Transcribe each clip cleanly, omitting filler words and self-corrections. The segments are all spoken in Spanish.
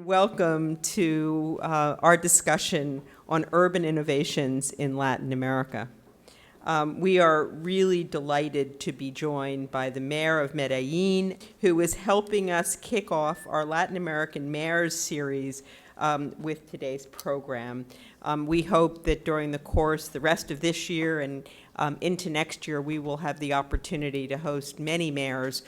Welcome to our discussion on urban innovations in Latin America. We are really delighted to be joined by the mayor of Medellin, who is helping us kick off our Latin American Mayors series with today's program. We hope that during the rest of this year and into next year, we will have the opportunity to host many mayors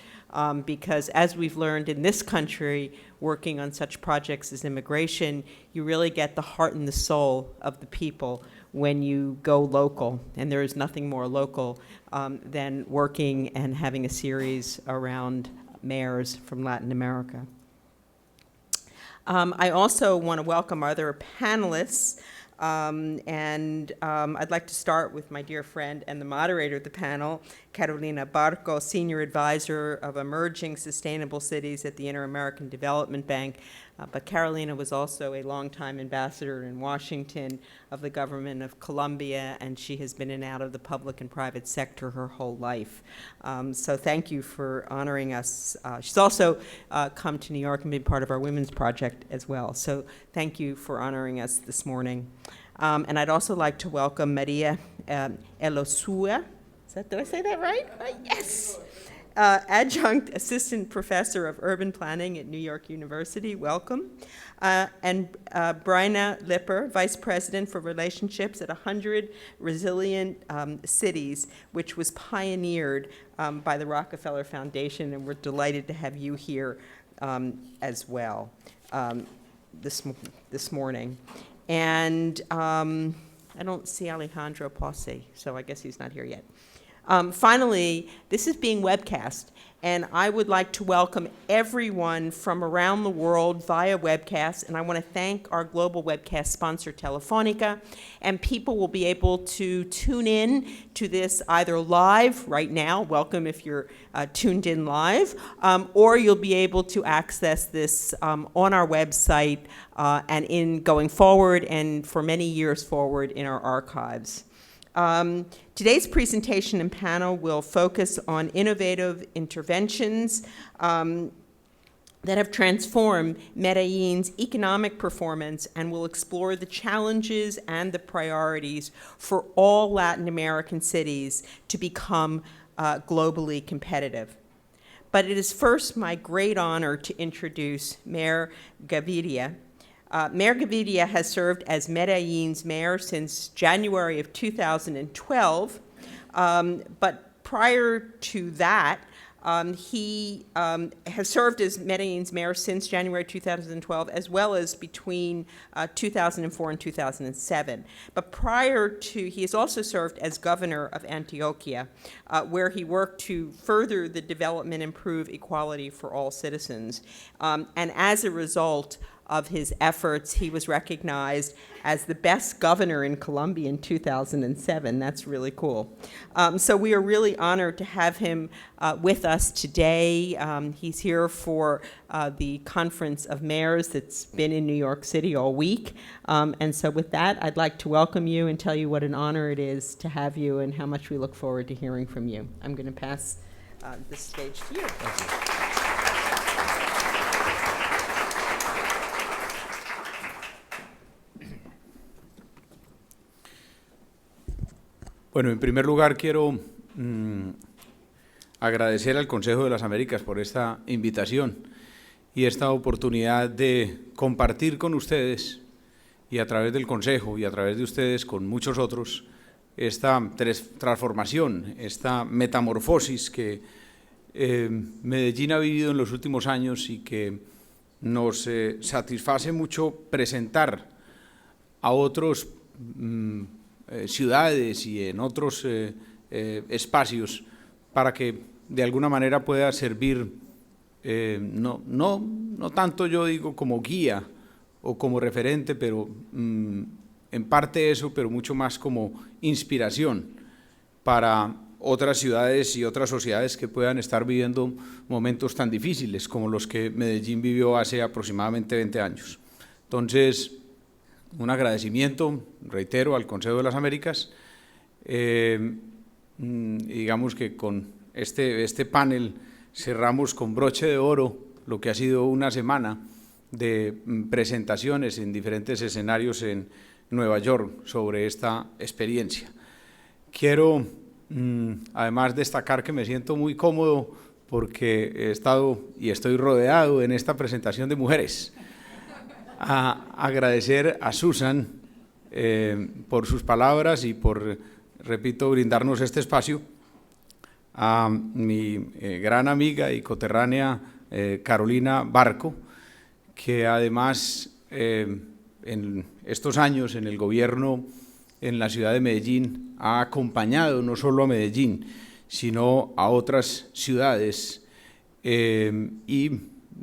because as we've learned in this country, working on such projects as immigration, you really get the heart and the soul of the people when you go local. And there is nothing more local than working and having a series around mayors from Latin America. I also want to welcome our other panelists. I'd like to start with my dear friend and the moderator of the panel, Carolina Barco, Senior Advisor of Emerging Sustainable Cities at the Inter-American Development Bank. But Carolina was also a longtime ambassador in Washington of the government of Colombia, and she has been in and out of the public and private sector her whole life. So thank you for honoring us. She's also come to New York and been part of our Women's Project as well. So thank you for honoring us this morning. And I'd also like to welcome Maria Elosua. Did I say that right? Yes. Adjunct Assistant Professor of Urban Planning at New York University, welcome. And Bryna Lipper, Vice President for Relationships at 100 Resilient Cities, which was pioneered by the Rockefeller Foundation, and we're delighted to have you here as well this morning. And I don't see Alejandro Posse, so I guess he's not here yet. Finally, this is being webcast, and I would like to welcome everyone from around the world via webcast, and I want to thank our global webcast sponsor, Telefonica, and people will be able to tune in to this either live right now, welcome if you're tuned in live, or you'll be able to access this on our website and in going forward and for many years forward in our archives. Today's presentation and panel will focus on innovative interventions that have transformed Medellin's economic performance and will explore the challenges and the priorities for all Latin American cities to become globally competitive. But it is first my great honor to introduce Mayor Gaviria. Mayor Gaviria has served as Medellin's mayor since January of 2012, but prior to that, he has served as Medellin's mayor since January 2012, as well as between 2004 and 2007. But prior to, he has also served as governor of Antioquia, where he worked to further the development and improve equality for all citizens. And as a result of his efforts, he was recognized as the best governor in Colombia in 2007. That's really cool. So we are really honored to have him with us today. He's here for the Conference of Mayors that's been in New York City all week. And so with that, I'd like to welcome you and tell you what an honor it is to have you and how much we look forward to hearing from you. I'm going to pass the stage to you. Thank you. Bueno, en primer lugar quiero agradecer al Consejo de las Américas por esta invitación y esta oportunidad de compartir con ustedes y a través del Consejo y a través de ustedes con muchos otros esta transformación, esta metamorfosis que Medellín ha vivido en los últimos años y que nos satisface mucho presentar a otros ciudades y en otros espacios para que de alguna manera pueda servir, no tanto yo digo como guía o como referente, pero en parte eso, pero mucho más como inspiración para otras ciudades y otras sociedades que puedan estar viviendo momentos tan difíciles como los que Medellín vivió hace aproximadamente 20 años. Entonces, un agradecimiento, reitero, al Consejo de las Américas. Digamos que con este panel cerramos con broche de oro lo que ha sido una semana de presentaciones en diferentes escenarios en Nueva York sobre esta experiencia. Quiero además destacar que me siento muy cómodo porque he estado y estoy rodeado en esta presentación de mujeres. Agradecer a Susan por sus palabras y por, repito, brindarnos este espacio, a mi gran amiga y coterránea Carolina Barco, que además en estos años en el gobierno en la ciudad de Medellín ha acompañado no solo a Medellín, sino a otras ciudades. Y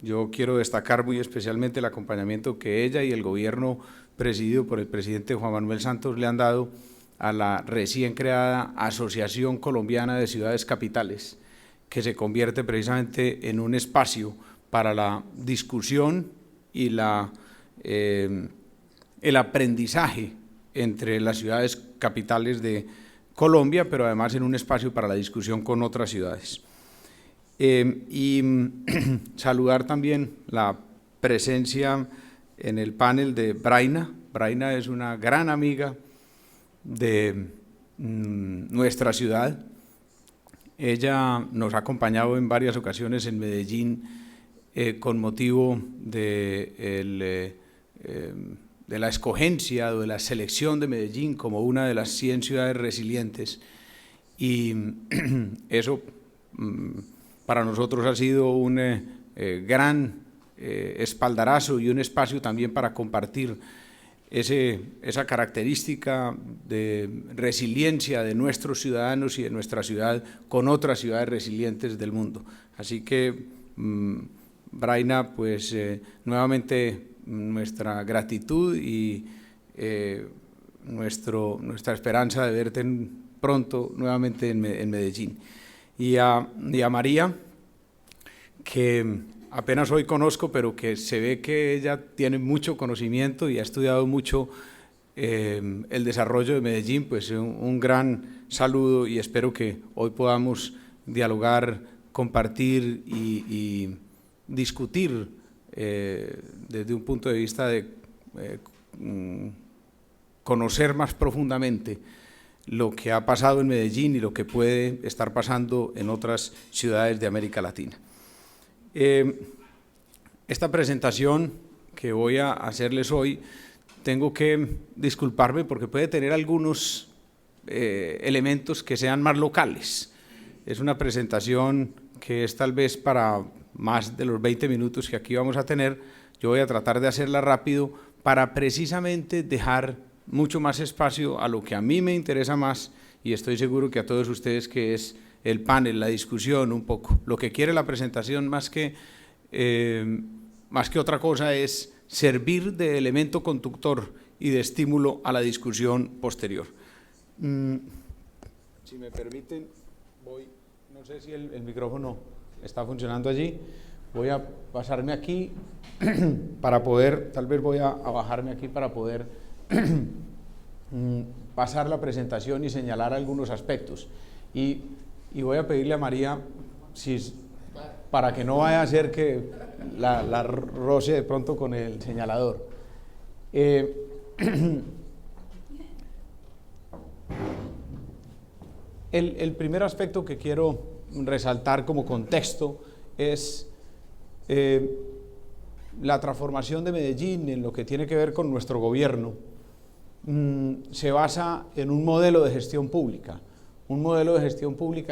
yo quiero destacar muy especialmente el acompañamiento que ella y el gobierno presidido por el presidente Juan Manuel Santos le han dado a la recién creada Asociación Colombiana de Ciudades Capitales, que se convierte precisamente en un espacio para la discusión y el aprendizaje entre las ciudades capitales de Colombia, pero además en un espacio para la discusión con otras ciudades. Y saludar también la presencia en el panel de Braina. Braina es una gran amiga de nuestra ciudad. Ella nos ha acompañado en varias ocasiones en Medellín con motivo de la escogencia o de la selección de Medellín como una de las 100 ciudades resilientes, y eso para nosotros ha sido un gran espaldarazo y un espacio también para compartir esa característica de resiliencia de nuestros ciudadanos y de nuestra ciudad con otras ciudades resilientes del mundo. Así que, Braina, pues nuevamente nuestra gratitud y nuestra esperanza de verte pronto nuevamente en Medellín. Y a María, que apenas hoy conozco, pero que se ve que ella tiene mucho conocimiento y ha estudiado mucho el desarrollo de Medellín, pues un gran saludo y espero que hoy podamos dialogar, compartir y discutir desde un punto de vista de conocer más profundamente lo que ha pasado en Medellín y lo que puede estar pasando en otras ciudades de América Latina. Esta presentación que voy a hacerles hoy, tengo que disculparme porque puede tener algunos elementos que sean más locales. Es una presentación que es tal vez para más de los 20 minutos que aquí vamos a tener. Yo voy a tratar de hacerla rápido para precisamente dejar mucho más espacio a lo que a mí me interesa más, y estoy seguro que a todos ustedes, que es el panel, la discusión un poco. Lo que quiere la presentación más que otra cosa es servir de elemento conductor y de estímulo a la discusión posterior. Si me permiten, no sé si el micrófono está funcionando allí, voy a pasarme aquí para poder, tal vez voy a bajarme aquí para poder pasar la presentación y señalar algunos aspectos. Y voy a pedirle a María, para que no vaya a ser que la roce de pronto con el señalador. El primer aspecto que quiero resaltar como contexto es la transformación de Medellín en lo que tiene que ver con nuestro gobierno. Se basa en un modelo de gestión pública,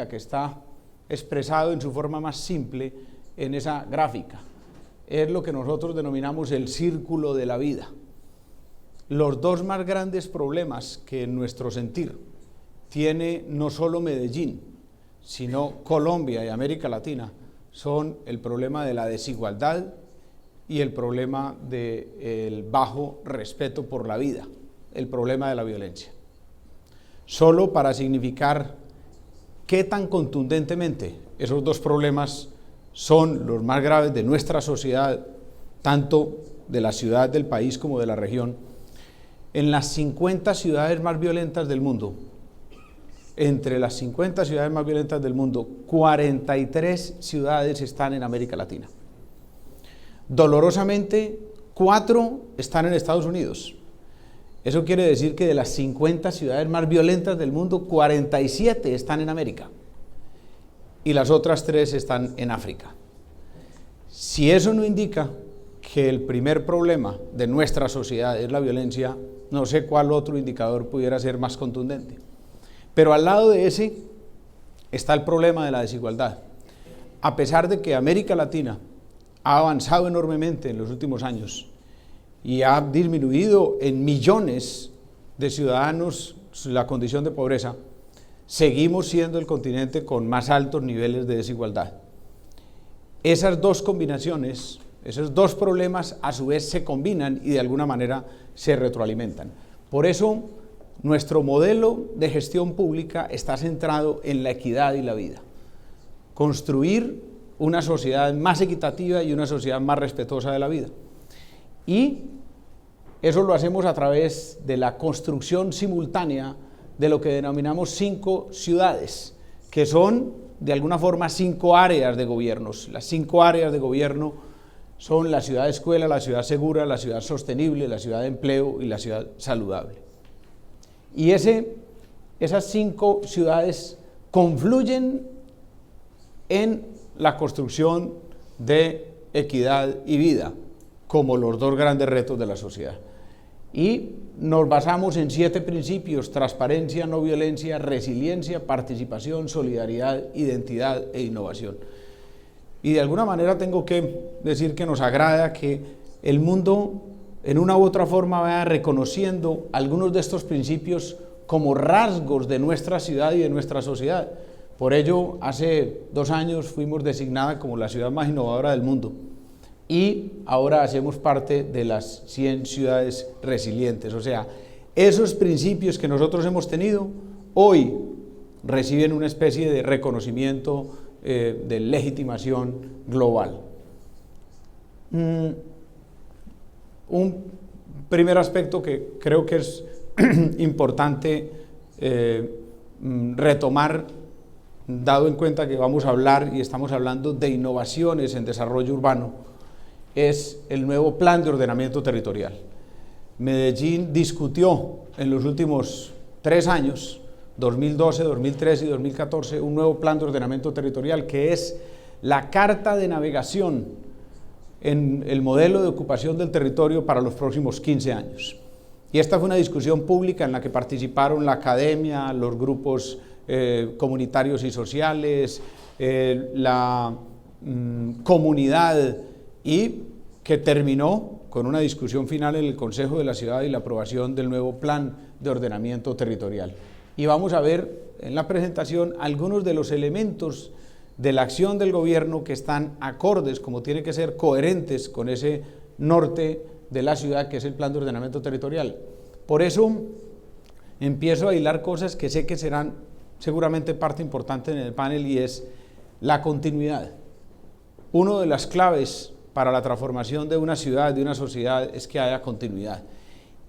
que está expresado en su forma más simple en esa gráfica. Es lo que nosotros denominamos el círculo de la vida. Los dos más grandes problemas que en nuestro sentir tiene no solo Medellín, sino Colombia y América Latina, son el problema de la desigualdad y el problema del bajo respeto por la vida, el problema de la violencia. Solo para significar qué tan contundentemente esos dos problemas son los más graves de nuestra sociedad, tanto de la ciudad del país como de la región. En las 50 ciudades más violentas del mundo, entre las 50 ciudades más violentas del mundo, 43 ciudades están en América Latina. Dolorosamente, 4 están en Estados Unidos. Eso quiere decir que de las 50 ciudades más violentas del mundo, 47 están en América y las otras 3 están en África. Si eso no indica que el primer problema de nuestra sociedad es la violencia, no sé cuál otro indicador pudiera ser más contundente. Pero al lado de ese está el problema de la desigualdad. A pesar de que América Latina ha avanzado enormemente en los últimos años y ha disminuido en millones de ciudadanos la condición de pobreza, seguimos siendo el continente con más altos niveles de desigualdad. Esas dos combinaciones, esos dos problemas a su vez se combinan y de alguna manera se retroalimentan. Por eso nuestro modelo de gestión pública está centrado en la equidad y la vida. Construir una sociedad más equitativa y una sociedad más respetuosa de la vida. Y eso lo hacemos a través de la construcción simultánea de lo que denominamos 5 ciudades, que son de alguna forma 5 áreas de gobiernos. Las 5 áreas de gobierno son la ciudad escuela, la ciudad segura, la ciudad sostenible, la ciudad de empleo y la ciudad saludable. Y esas 5 ciudades confluyen en la construcción de equidad y vida como los 2 grandes retos de la sociedad. Y nos basamos en 7 principios: transparencia, no violencia, resiliencia, participación, solidaridad, identidad e innovación. Y de alguna manera tengo que decir que nos agrada que el mundo en una u otra forma vaya reconociendo algunos de estos principios como rasgos de nuestra ciudad y de nuestra sociedad. Por ello, hace 2 años fuimos designada como la ciudad más innovadora del mundo y ahora hacemos parte de las 100 ciudades resilientes. O sea, esos principios que nosotros hemos tenido hoy reciben una especie de reconocimiento, de legitimación global. Un primer aspecto que creo que es importante retomar, dado en cuenta que vamos a hablar y estamos hablando de innovaciones en desarrollo urbano, es el nuevo plan de ordenamiento territorial. Medellín discutió en los últimos 3 años, 2012, 2013 y 2014, un nuevo plan de ordenamiento territorial que es la carta de navegación en el modelo de ocupación del territorio para los próximos 15 años. Y esta fue una discusión pública en la que participaron la academia, los grupos comunitarios y sociales, la comunidad, y que terminó con una discusión final en el Consejo de la Ciudad y la aprobación del nuevo plan de ordenamiento territorial. Y vamos a ver en la presentación algunos de los elementos de la acción del gobierno que están acordes, como tiene que ser coherentes con ese norte de la ciudad que es el plan de ordenamiento territorial. Por eso empiezo a hilar cosas que sé que serán seguramente parte importante en el panel, y es la continuidad. Una de las claves para la transformación de una ciudad, de una sociedad, es que haya continuidad.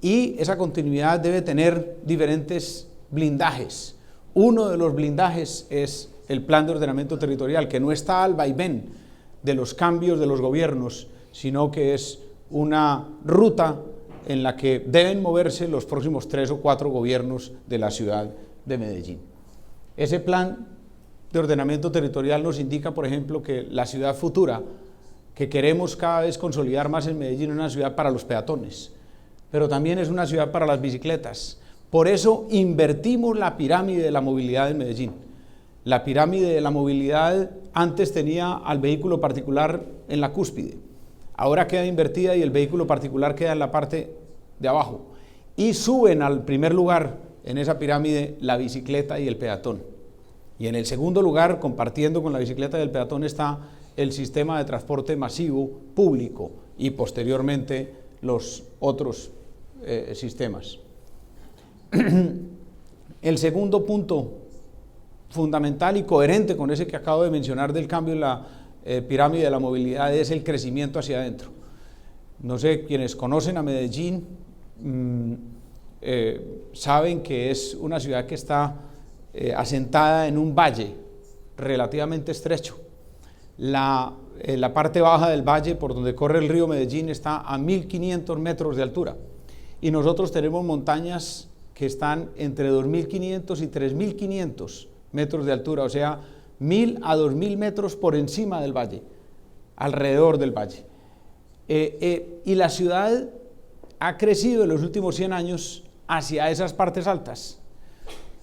Y esa continuidad debe tener diferentes blindajes. Uno de los blindajes es el plan de ordenamiento territorial, que no está al vaivén de los cambios de los gobiernos, sino que es una ruta en la que deben moverse los próximos 3 o 4 gobiernos de la ciudad de Medellín. Ese plan de ordenamiento territorial nos indica, por ejemplo, que la ciudad futura, que queremos cada vez consolidar más en Medellín, es una ciudad para los peatones, pero también es una ciudad para las bicicletas. Por eso invertimos la pirámide de la movilidad en Medellín. La pirámide de la movilidad antes tenía al vehículo particular en la cúspide, ahora queda invertida y el vehículo particular queda en la parte de abajo, y suben al primer lugar en esa pirámide la bicicleta y el peatón. Y en el segundo lugar, compartiendo con la bicicleta y el peatón, está el sistema de transporte masivo público y posteriormente los otros sistemas. El segundo punto fundamental y coherente con ese que acabo de mencionar del cambio en la pirámide de la movilidad es el crecimiento hacia adentro. No sé, quienes conocen a Medellín saben que es una ciudad que está asentada en un valle relativamente estrecho, la parte baja del valle por donde corre el río Medellín está a 1.500 metros de altura y nosotros tenemos montañas que están entre 2.500 y 3.500 metros de altura, o sea, 1.000 a 2.000 metros por encima del valle, alrededor del valle. Y la ciudad ha crecido en los últimos 100 años hacia esas partes altas,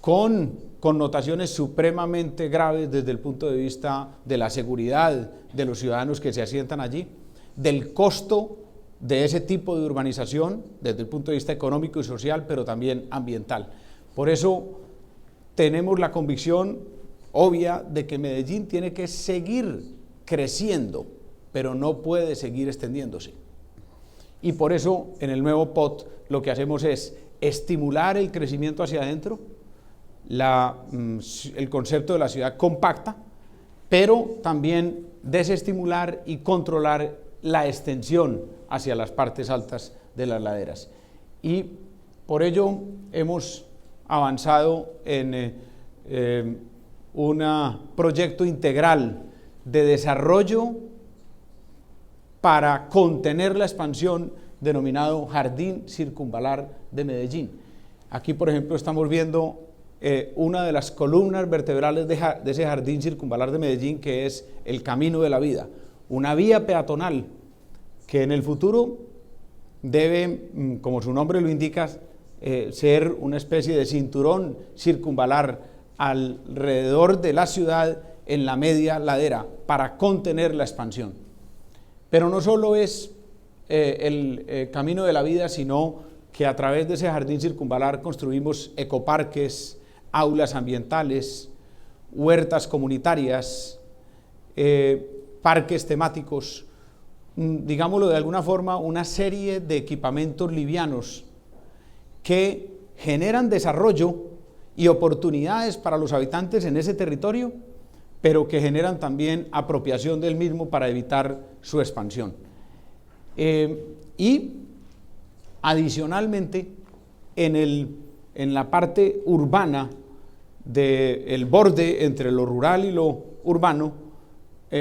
con connotaciones supremamente graves desde el punto de vista de la seguridad de los ciudadanos que se asientan allí, del costo de ese tipo de urbanización desde el punto de vista económico y social, pero también ambiental. Por eso tenemos la convicción obvia de que Medellín tiene que seguir creciendo, pero no puede seguir extendiéndose. Y por eso en el nuevo POT lo que hacemos es estimular el crecimiento hacia adentro, el concepto de la ciudad compacta, pero también desestimular y controlar la extensión hacia las partes altas de las laderas. Y por ello hemos avanzado en un proyecto integral de desarrollo para contener la expansión denominado Jardín Circunvalar de Medellín. Aquí, por ejemplo, estamos viendo una de las columnas vertebrales de ese Jardín Circunvalar de Medellín, que es el Camino de la Vida, una vía peatonal que en el futuro debe, como su nombre lo indica, ser una especie de cinturón circunvalar alrededor de la ciudad en la media ladera para contener la expansión. Pero no solo es el Camino de la Vida, sino que a través de ese jardín circunvalar construimos ecoparques, aulas ambientales, huertas comunitarias, parques temáticos, digámoslo de alguna forma, una serie de equipamientos livianos que generan desarrollo y oportunidades para los habitantes en ese territorio, pero que generan también apropiación del mismo para evitar su expansión. Y adicionalmente, en la parte urbana del borde entre lo rural y lo urbano,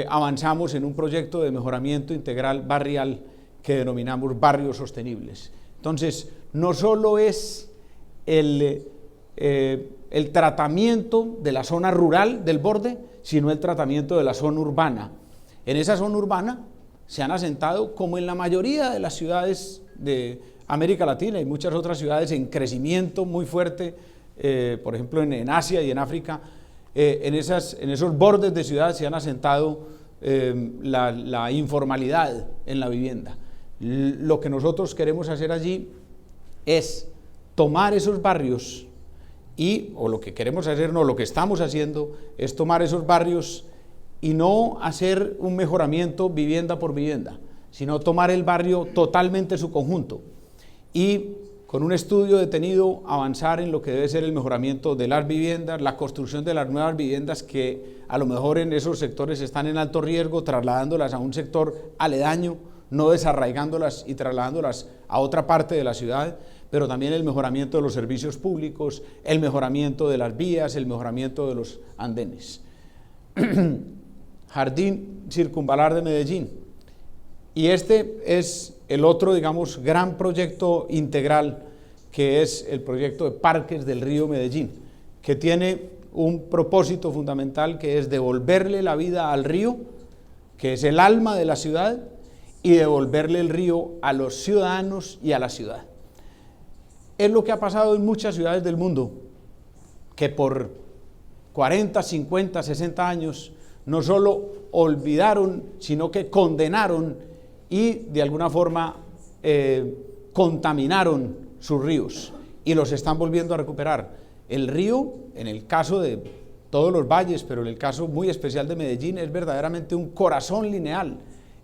avanzamos en un proyecto de mejoramiento integral barrial que denominamos barrios sostenibles. Entonces, no solo es el tratamiento de la zona rural del borde, sino el tratamiento de la zona urbana. En esa zona urbana se han asentado, como en la mayoría de las ciudades de América Latina y muchas otras ciudades en crecimiento muy fuerte, por ejemplo en Asia y en África, en esos bordes de ciudad se han asentado la informalidad en la vivienda. Lo que nosotros queremos hacer allí es tomar esos barrios o lo que queremos hacer, no, lo que estamos haciendo es tomar esos barrios y no hacer un mejoramiento vivienda por vivienda, sino tomar el barrio totalmente en su conjunto y con un estudio detenido avanzar en lo que debe ser el mejoramiento de las viviendas, la construcción de las nuevas viviendas que a lo mejor en esos sectores están en alto riesgo, trasladándolas a un sector aledaño, no desarraigándolas y trasladándolas a otra parte de la ciudad, pero también el mejoramiento de los servicios públicos, el mejoramiento de las vías, el mejoramiento de los andenes. Jardín Circunvalar de Medellín. Y este es el otro, digamos, gran proyecto integral, que es el proyecto de Parques del Río Medellín, que tiene un propósito fundamental, que es devolverle la vida al río, que es el alma de la ciudad, y devolverle el río a los ciudadanos y a la ciudad. Es lo que ha pasado en muchas ciudades del mundo, que por 40, 50, 60 años no solo olvidaron, sino que condenaron y de alguna forma contaminaron sus ríos y los están volviendo a recuperar. El río, en el caso de todos los valles, pero en el caso muy especial de Medellín, es verdaderamente un corazón lineal,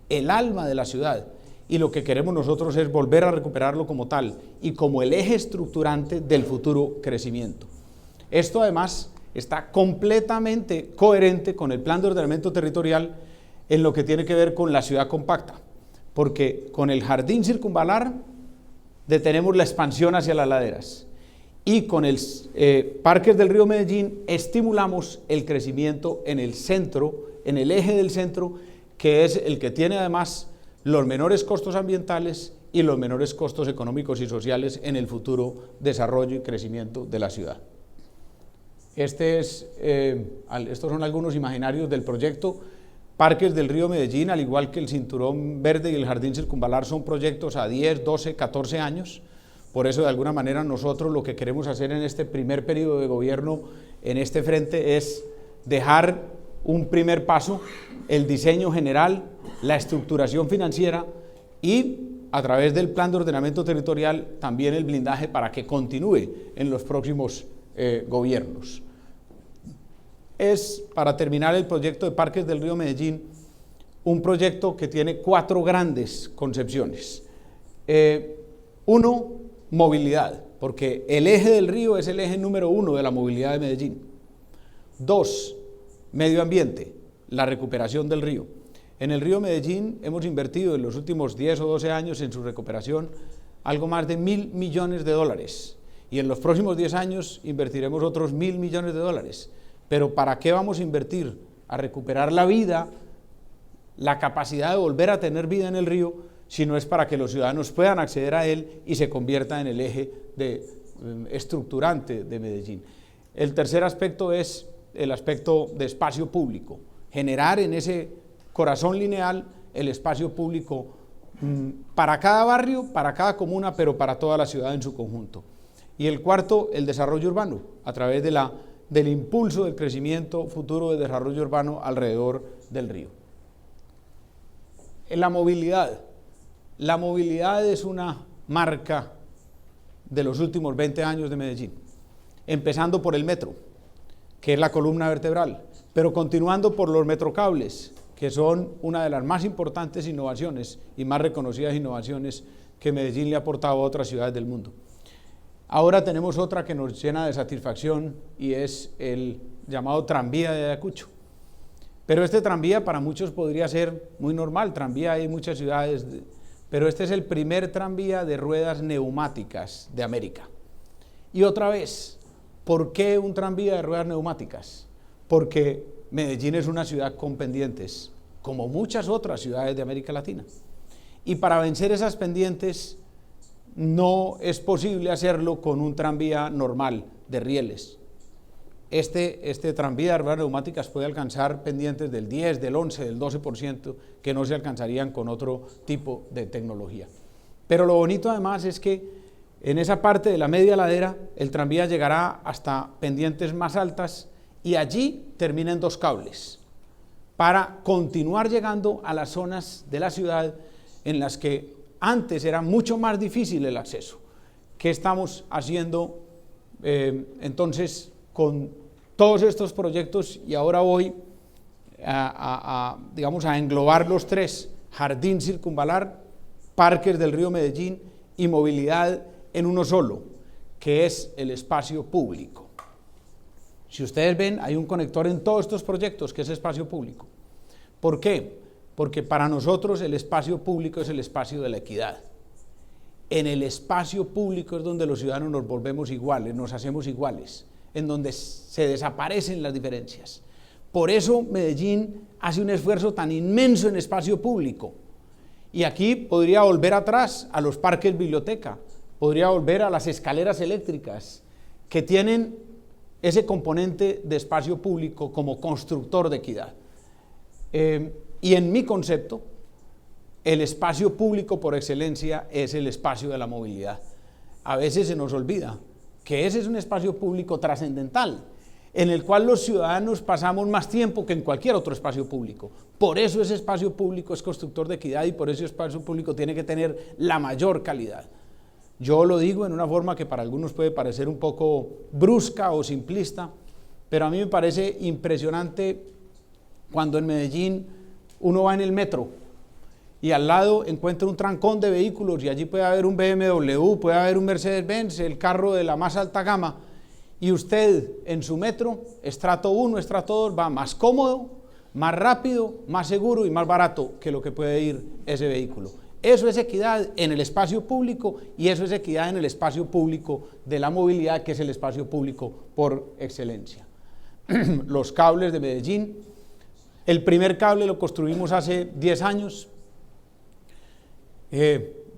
el alma de la ciudad. Y lo que queremos nosotros es volver a recuperarlo como tal y como el eje estructurante del futuro crecimiento. Esto además está completamente coherente con el plan de ordenamiento territorial en lo que tiene que ver con la ciudad compacta, porque con el jardín circunvalar detenemos la expansión hacia las laderas y con el Parques del Río Medellín estimulamos el crecimiento en el centro, en el eje del centro, que es el que tiene además los menores costos ambientales y los menores costos económicos y sociales en el futuro desarrollo y crecimiento de la ciudad. Estos son algunos imaginarios del proyecto. Parques del Río Medellín, al igual que el Cinturón Verde y el Jardín Circunvalar, son proyectos a 10, 12, 14 años. Por eso, de alguna manera, nosotros lo que queremos hacer en este primer periodo de gobierno en este frente es dejar un primer paso, el diseño general, la estructuración financiera y, a través del plan de ordenamiento territorial, también el blindaje para que continúe en los próximos gobiernos. Es, para terminar, el proyecto de Parques del Río Medellín, un proyecto que tiene 4 grandes concepciones. Uno, movilidad, porque el eje del río es el eje número 1 de la movilidad de Medellín. 2, medio ambiente, la recuperación del río. En el río Medellín hemos invertido en los últimos 10 o 12 años en su recuperación algo más de $1.000 millones, y en los próximos 10 años invertiremos otros $1.000 millones. Pero ¿para qué vamos a invertir? A recuperar la vida, la capacidad de volver a tener vida en el río, si no es para que los ciudadanos puedan acceder a él y se convierta en el eje estructurante de Medellín. El tercer aspecto es el aspecto de espacio público, generar en ese corazón lineal el espacio público para cada barrio, para cada comuna, pero para toda la ciudad en su conjunto. Y el cuarto, el desarrollo urbano, a través del impulso del crecimiento futuro del desarrollo urbano alrededor del río. En la movilidad es una marca de los últimos 20 años de Medellín, empezando por el metro, que es la columna vertebral, pero continuando por los metrocables, que son una de las más importantes innovaciones y más reconocidas innovaciones que Medellín le ha aportado a otras ciudades del mundo. Ahora tenemos otra que nos llena de satisfacción y es el llamado tranvía de Ayacucho. Pero este tranvía para muchos podría ser muy normal, tranvía hay en muchas ciudades, pero este es el primer tranvía de ruedas neumáticas de América. Y otra vez, ¿por qué un tranvía de ruedas neumáticas? Porque Medellín es una ciudad con pendientes, como muchas otras ciudades de América Latina. Y para vencer esas pendientes, no es posible hacerlo con un tranvía normal de rieles. Este tranvía de ruedas neumáticas puede alcanzar pendientes del 10, del 11, del 12%, que no se alcanzarían con otro tipo de tecnología. Pero lo bonito además es que en esa parte de la media ladera el tranvía llegará hasta pendientes más altas y allí termina en 2 cables para continuar llegando a las zonas de la ciudad en las que antes era mucho más difícil el acceso. ¿Qué estamos haciendo entonces con todos estos proyectos? Y ahora voy a englobar los 3, Jardín Circunvalar, Parques del Río Medellín y movilidad en uno solo, que es el espacio público. Si ustedes ven, hay un conector en todos estos proyectos que es espacio público. ¿Por qué? Porque para nosotros el espacio público es el espacio de la equidad. En el espacio público es donde los ciudadanos nos volvemos iguales, nos hacemos iguales, en donde se desaparecen las diferencias. Por eso Medellín hace un esfuerzo tan inmenso en espacio público. Y aquí podría volver atrás a los parques biblioteca, podría volver a las escaleras eléctricas, que tienen ese componente de espacio público como constructor de equidad. Y en mi concepto, el espacio público por excelencia es el espacio de la movilidad. A veces se nos olvida que ese es un espacio público trascendental, en el cual los ciudadanos pasamos más tiempo que en cualquier otro espacio público. Por eso ese espacio público es constructor de equidad y por eso ese espacio público tiene que tener la mayor calidad. Yo lo digo en una forma que para algunos puede parecer un poco brusca o simplista, pero a mí me parece impresionante cuando en Medellín uno va en el metro y al lado encuentra un trancón de vehículos y allí puede haber un BMW, puede haber un Mercedes-Benz, el carro de la más alta gama, y usted en su metro, estrato 1, estrato 2, va más cómodo, más rápido, más seguro y más barato que lo que puede ir ese vehículo. Eso es equidad en el espacio público y eso es equidad en el espacio público de la movilidad, que es el espacio público por excelencia. Los cables de Medellín, El primer cable lo construimos hace 10 años.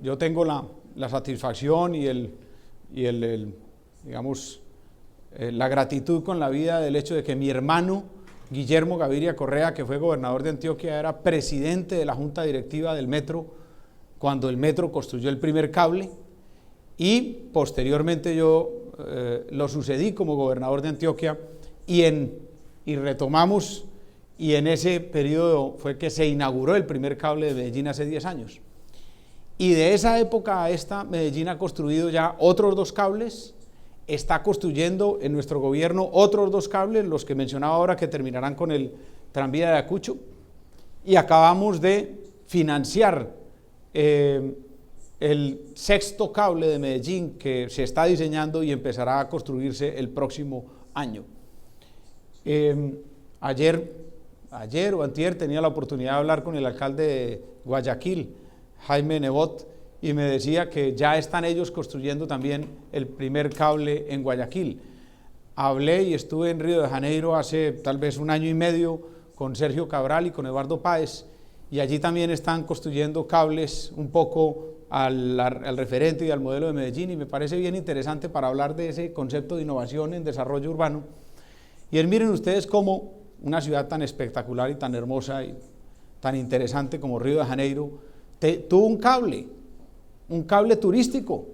Yo tengo la satisfacción digamos, la gratitud con la vida del hecho de que mi hermano Guillermo Gaviria Correa, que fue gobernador de Antioquia, era presidente de la junta directiva del metro cuando el metro construyó el primer cable, y posteriormente yo lo sucedí como gobernador de Antioquia, y retomamos, y en ese periodo fue que se inauguró el primer cable de Medellín hace 10 años. Y de esa época a esta, Medellín ha construido ya otros 2 cables, está construyendo en nuestro gobierno otros 2 cables, los que mencionaba ahora, que terminarán con el tranvía de Ayacucho, y acabamos de financiar el 6º cable de Medellín, que se está diseñando y empezará a construirse el próximo año. Ayer o antier tenía la oportunidad de hablar con el alcalde de Guayaquil, Jaime Nebot, y me decía que ya están ellos construyendo también el primer cable en Guayaquil. Hablé y estuve en Río de Janeiro hace tal vez 1 año y medio con Sergio Cabral y con Eduardo Páez, y allí también están construyendo cables un poco al referente y al modelo de Medellín, y me parece bien interesante para hablar de ese concepto de innovación en desarrollo urbano. Y miren ustedes cómo una ciudad tan espectacular y tan hermosa y tan interesante como Río de Janeiro tuvo un cable turístico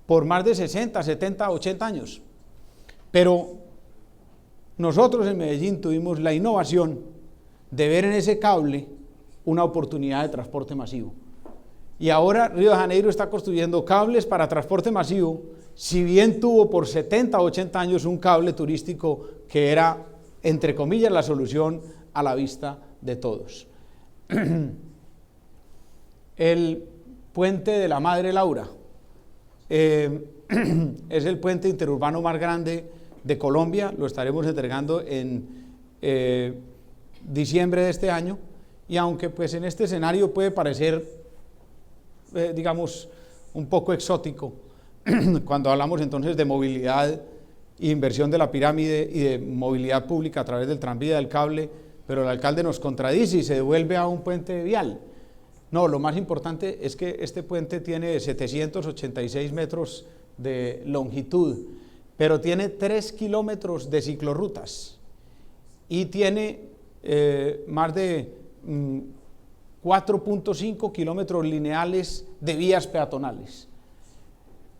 por más de 60, 70, 80 años. Pero nosotros en Medellín tuvimos la innovación de ver en ese cable una oportunidad de transporte masivo. Y ahora Río de Janeiro está construyendo cables para transporte masivo, si bien tuvo por 70 o 80 años un cable turístico que era, entre comillas, la solución a la vista de todos. El puente de la Madre Laura es el puente interurbano más grande de Colombia, lo estaremos entregando en diciembre de este año, y aunque pues en este escenario puede parecer, digamos, un poco exótico, cuando hablamos entonces de movilidad e inversión de la pirámide y de movilidad pública a través del tranvía, del cable, pero el alcalde nos contradice y se devuelve a un puente vial. No, lo más importante es que este puente tiene 786 metros de longitud, pero tiene 3 kilómetros de ciclorrutas y tiene más de 4.5 kilómetros lineales de vías peatonales.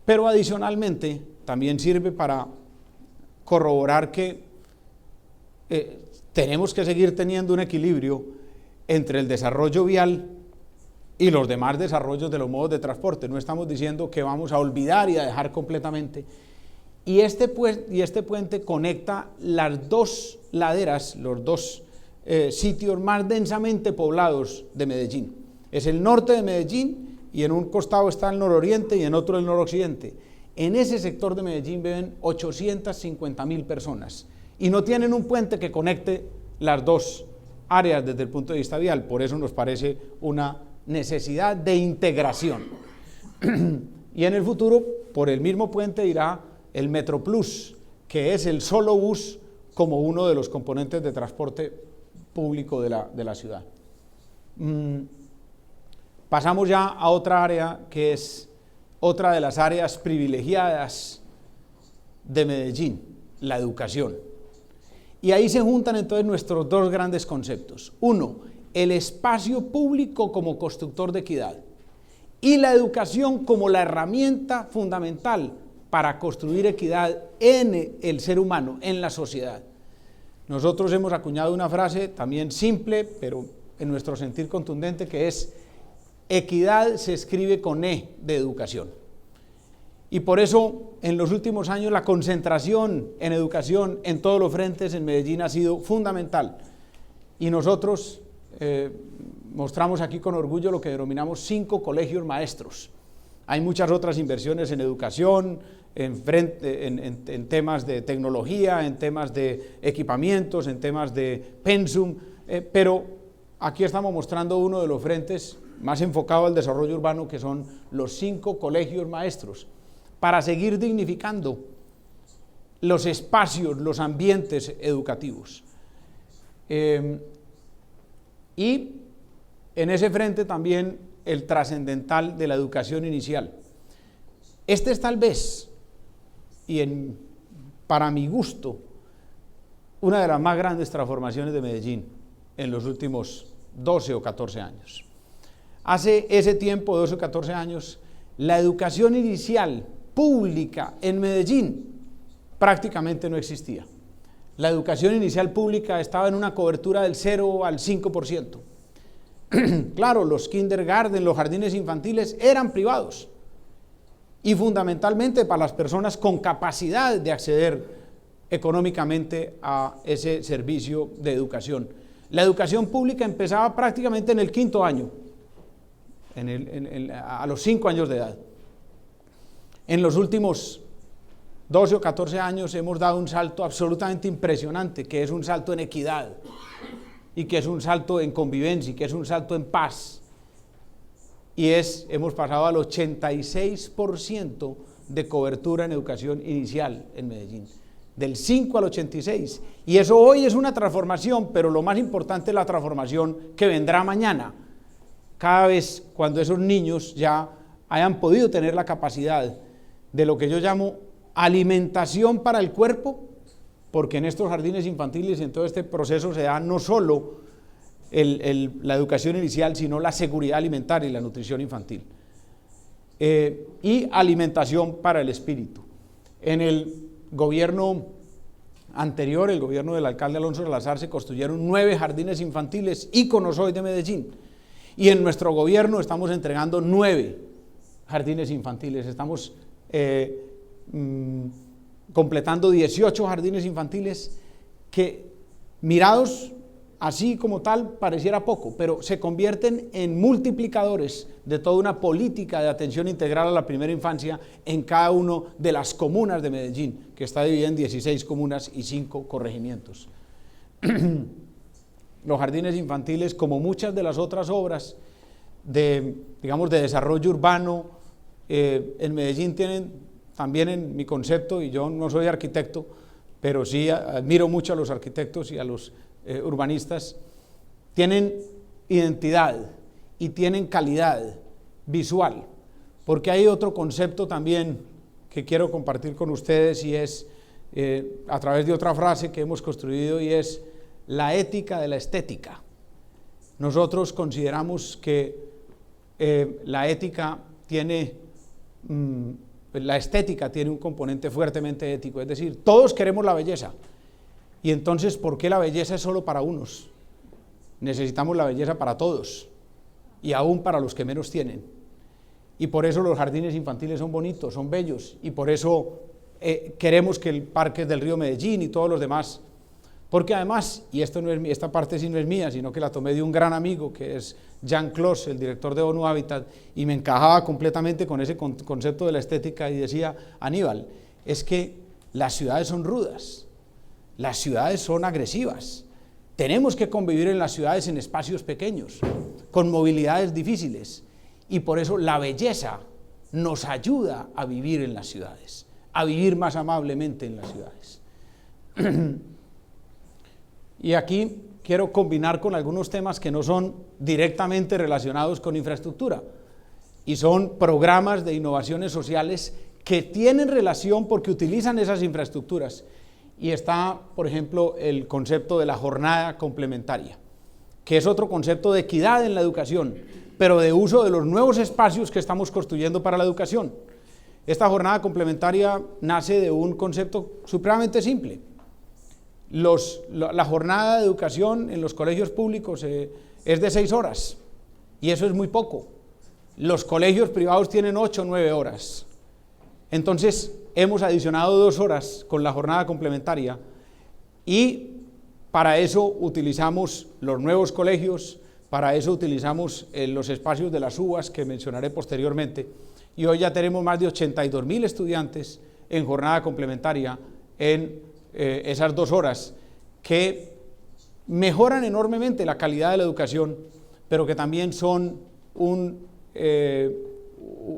Pero adicionalmente también sirve para corroborar que tenemos que seguir teniendo un equilibrio entre el desarrollo vial y los demás desarrollos de los modos de transporte. No estamos diciendo que vamos a olvidar y a dejar completamente. Y este puente conecta las 2 laderas, los 2 sitios más densamente poblados de Medellín. Es el norte de Medellín, y en un costado está el nororiente y en otro el noroccidente. En ese sector de Medellín viven 850.000 personas y no tienen un puente que conecte las 2 áreas desde el punto de vista vial. Por eso nos parece una necesidad de integración. Y en el futuro, por el mismo puente irá el Metroplus, que es el solo bus como uno de los componentes de transporte público de la ciudad. Pasamos ya a otra área que es otra de las áreas privilegiadas de Medellín, la educación. Y ahí se juntan entonces nuestros 2 grandes conceptos. Uno, el espacio público como constructor de equidad, y la educación como la herramienta fundamental para construir equidad en el ser humano, en la sociedad. Nosotros hemos acuñado una frase también simple, pero en nuestro sentir contundente, que es: equidad se escribe con E de educación. Y por eso en los últimos años la concentración en educación en todos los frentes en Medellín ha sido fundamental. Y nosotros mostramos aquí con orgullo lo que denominamos 5 colegios maestros. Hay muchas otras inversiones en educación, en temas de tecnología, en temas de equipamientos, en temas de pensum, pero aquí estamos mostrando uno de los frentes más enfocado al desarrollo urbano, que son los 5 colegios maestros, para seguir dignificando los espacios, los ambientes educativos. y en ese frente también el trascendental de la educación inicial. Este es tal vez, para mi gusto, una de las más grandes transformaciones de Medellín en los últimos 12 o 14 años. Hace ese tiempo, 12 o 14 años, la educación inicial pública en Medellín prácticamente no existía. La educación inicial pública estaba en una cobertura del 0 al 5%. Claro, los kindergarten, los jardines infantiles eran privados y fundamentalmente para las personas con capacidad de acceder económicamente a ese servicio de educación. La educación pública empezaba prácticamente en el 5º año, a los 5 años de edad. En los últimos 12 o 14 años hemos dado un salto absolutamente impresionante, que es un salto en equidad, y que es un salto en convivencia, y que es un salto en paz. Y hemos pasado al 86% de cobertura en educación inicial en Medellín, del 5 al 86. Y eso hoy es una transformación, pero lo más importante es la transformación que vendrá mañana, cada vez cuando esos niños ya hayan podido tener la capacidad de lo que yo llamo alimentación para el cuerpo, porque en estos jardines infantiles y en todo este proceso se da no solo la educación inicial, sino la seguridad alimentaria y la nutrición infantil, y alimentación para el espíritu. En el gobierno anterior, el gobierno del alcalde Alonso Salazar, se construyeron 9 jardines infantiles íconos hoy de Medellín, y en nuestro gobierno estamos entregando 9 jardines infantiles, estamos completando 18 jardines infantiles que, mirados así como tal, pareciera poco, pero se convierten en multiplicadores de toda una política de atención integral a la primera infancia en cada una de las comunas de Medellín, que está dividida en 16 comunas y 5 corregimientos. Los jardines infantiles, como muchas de las otras obras de desarrollo urbano en Medellín, tienen también, en mi concepto, y yo no soy arquitecto, pero sí admiro mucho a los arquitectos y a los urbanistas, tienen identidad y tienen calidad visual, porque hay otro concepto también que quiero compartir con ustedes, y es a través de otra frase que hemos construido, y es la ética de la estética. Nosotros consideramos que la estética tiene un componente fuertemente ético, es decir, todos queremos la belleza, y entonces, ¿por qué la belleza es solo para unos? Necesitamos la belleza para todos, y aún para los que menos tienen, y por eso los jardines infantiles son bonitos, son bellos, y por eso queremos que el Parque del Río Medellín y todos los demás, porque además, y esta parte sí no es mía, sino que la tomé de un gran amigo, que es Jan Kloss, el director de ONU Habitat, y me encajaba completamente con ese concepto de la estética, y decía: Aníbal, es que las ciudades son rudas, las ciudades son agresivas, tenemos que convivir en las ciudades en espacios pequeños, con movilidades difíciles, y por eso la belleza nos ayuda a vivir en las ciudades, a vivir más amablemente en las ciudades. Y aquí quiero combinar con algunos temas que no son directamente relacionados con infraestructura, y son programas de innovaciones sociales que tienen relación porque utilizan esas infraestructuras. Y está, por ejemplo, el concepto de la jornada complementaria, que es otro concepto de equidad en la educación, pero de uso de los nuevos espacios que estamos construyendo para la educación. Esta jornada complementaria nace de un concepto supremamente simple. La jornada de educación en los colegios públicos es de 6 horas, y eso es muy poco. Los colegios privados tienen 8 o 9 horas. Entonces, hemos adicionado 2 horas con la jornada complementaria, y para eso utilizamos los nuevos colegios, para eso utilizamos los espacios de las UAS que mencionaré posteriormente, y hoy ya tenemos más de 82.000 estudiantes en jornada complementaria en esas 2 horas, que mejoran enormemente la calidad de la educación, pero que también son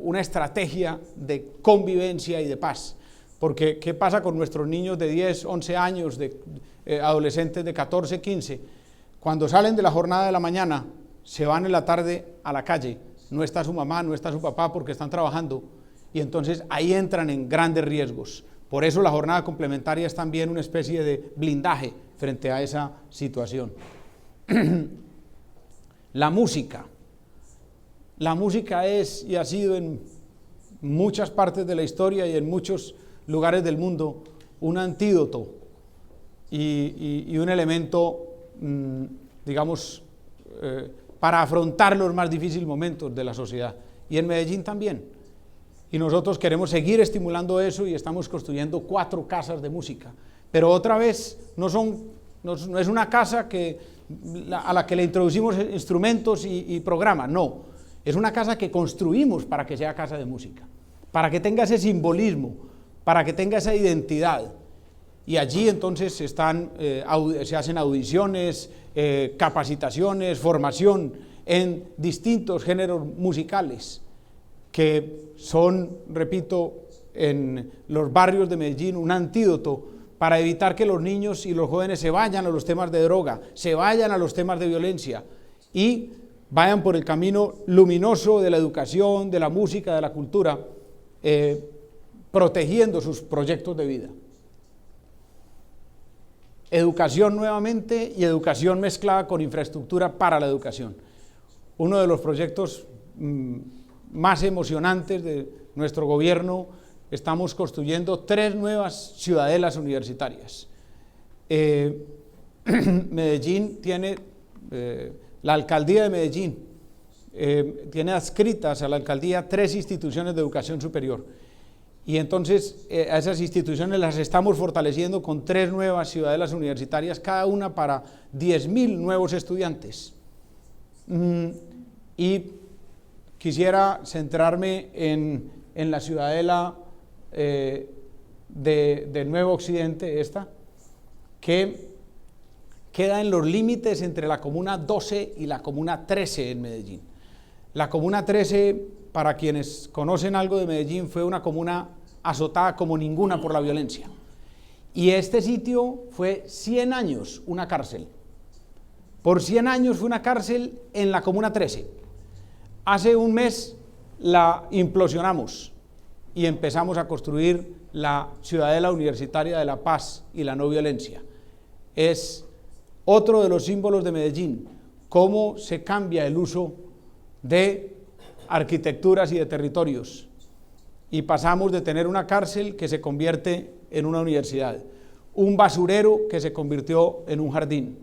una estrategia de convivencia y de paz. Porque ¿qué pasa con nuestros niños de 10, 11 años, de adolescentes de 14, 15? Cuando salen de la jornada de la mañana, se van en la tarde a la calle, no está su mamá, no está su papá porque están trabajando, y entonces ahí entran en grandes riesgos. Por eso la jornada complementaria es también una especie de blindaje frente a esa situación. La música es y ha sido en muchas partes de la historia y en muchos lugares del mundo un antídoto y un elemento, digamos, para afrontar los más difíciles momentos de la sociedad. Y en Medellín también. Y nosotros queremos seguir estimulando eso y estamos construyendo 4 casas de música. Pero otra vez, no es una casa a la que le introducimos instrumentos y programas, no. Es una casa que construimos para que sea casa de música, para que tenga ese simbolismo, para que tenga esa identidad. Y allí entonces se hacen audiciones, capacitaciones, formación en distintos géneros musicales que son, repito, en los barrios de Medellín un antídoto para evitar que los niños y los jóvenes se vayan a los temas de droga, se vayan a los temas de violencia y vayan por el camino luminoso de la educación, de la música, de la cultura, protegiendo sus proyectos de vida. Educación nuevamente y educación mezclada con infraestructura para la educación. Uno de los proyectos más emocionantes de nuestro gobierno, estamos construyendo 3 nuevas ciudadelas universitarias. Medellín tiene, la alcaldía de Medellín tiene adscritas a la alcaldía 3 instituciones de educación superior. Y entonces a esas instituciones las estamos fortaleciendo con 3 nuevas ciudadelas universitarias, cada una para 10.000 nuevos estudiantes. Y quisiera centrarme en la ciudadela de Nuevo Occidente, esta, que queda en los límites entre la Comuna 12 y la Comuna 13 en Medellín. La Comuna 13, para quienes conocen algo de Medellín, fue una comuna azotada como ninguna por la violencia. Y este sitio fue 100 años una cárcel. Por 100 años fue una cárcel en la Comuna 13. Hace un mes la implosionamos y empezamos a construir la Ciudadela Universitaria de la Paz y la No Violencia. Es otro de los símbolos de Medellín, cómo se cambia el uso de arquitecturas y de territorios. Y pasamos de tener una cárcel que se convierte en una universidad, un basurero que se convirtió en un jardín,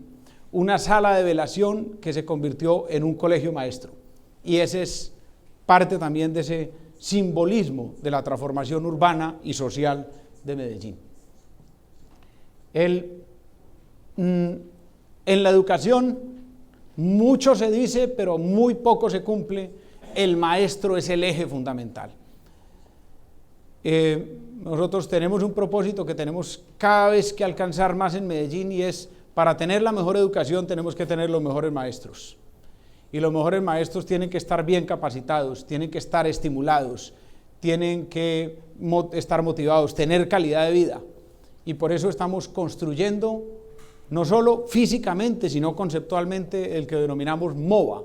una sala de velación que se convirtió en un colegio maestro. Y ese es parte también de ese simbolismo de la transformación urbana y social de Medellín. En la educación mucho se dice, pero muy poco se cumple. El maestro es el eje fundamental. Nosotros tenemos un propósito que tenemos cada vez que alcanzar más en Medellín, y es: para tener la mejor educación tenemos que tener los mejores maestros. Y los mejores maestros tienen que estar bien capacitados, tienen que estar estimulados, tienen que estar motivados, tener calidad de vida. Y por eso estamos construyendo, no solo físicamente, sino conceptualmente, el que denominamos MOVA,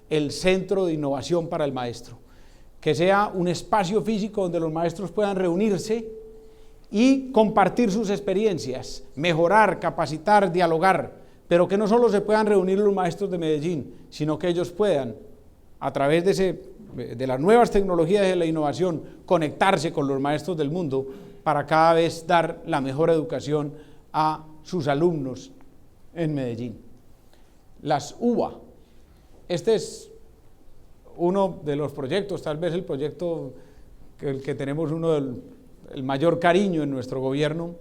el Centro de Innovación para el Maestro. Que sea un espacio físico donde los maestros puedan reunirse y compartir sus experiencias, mejorar, capacitar, dialogar, pero que no solo se puedan reunir los maestros de Medellín, sino que ellos puedan, a través de las nuevas tecnologías y de la innovación, conectarse con los maestros del mundo para cada vez dar la mejor educación a sus alumnos en Medellín. Las UBA, este es uno de los proyectos, tal vez el proyecto que tenemos el mayor cariño en nuestro gobierno,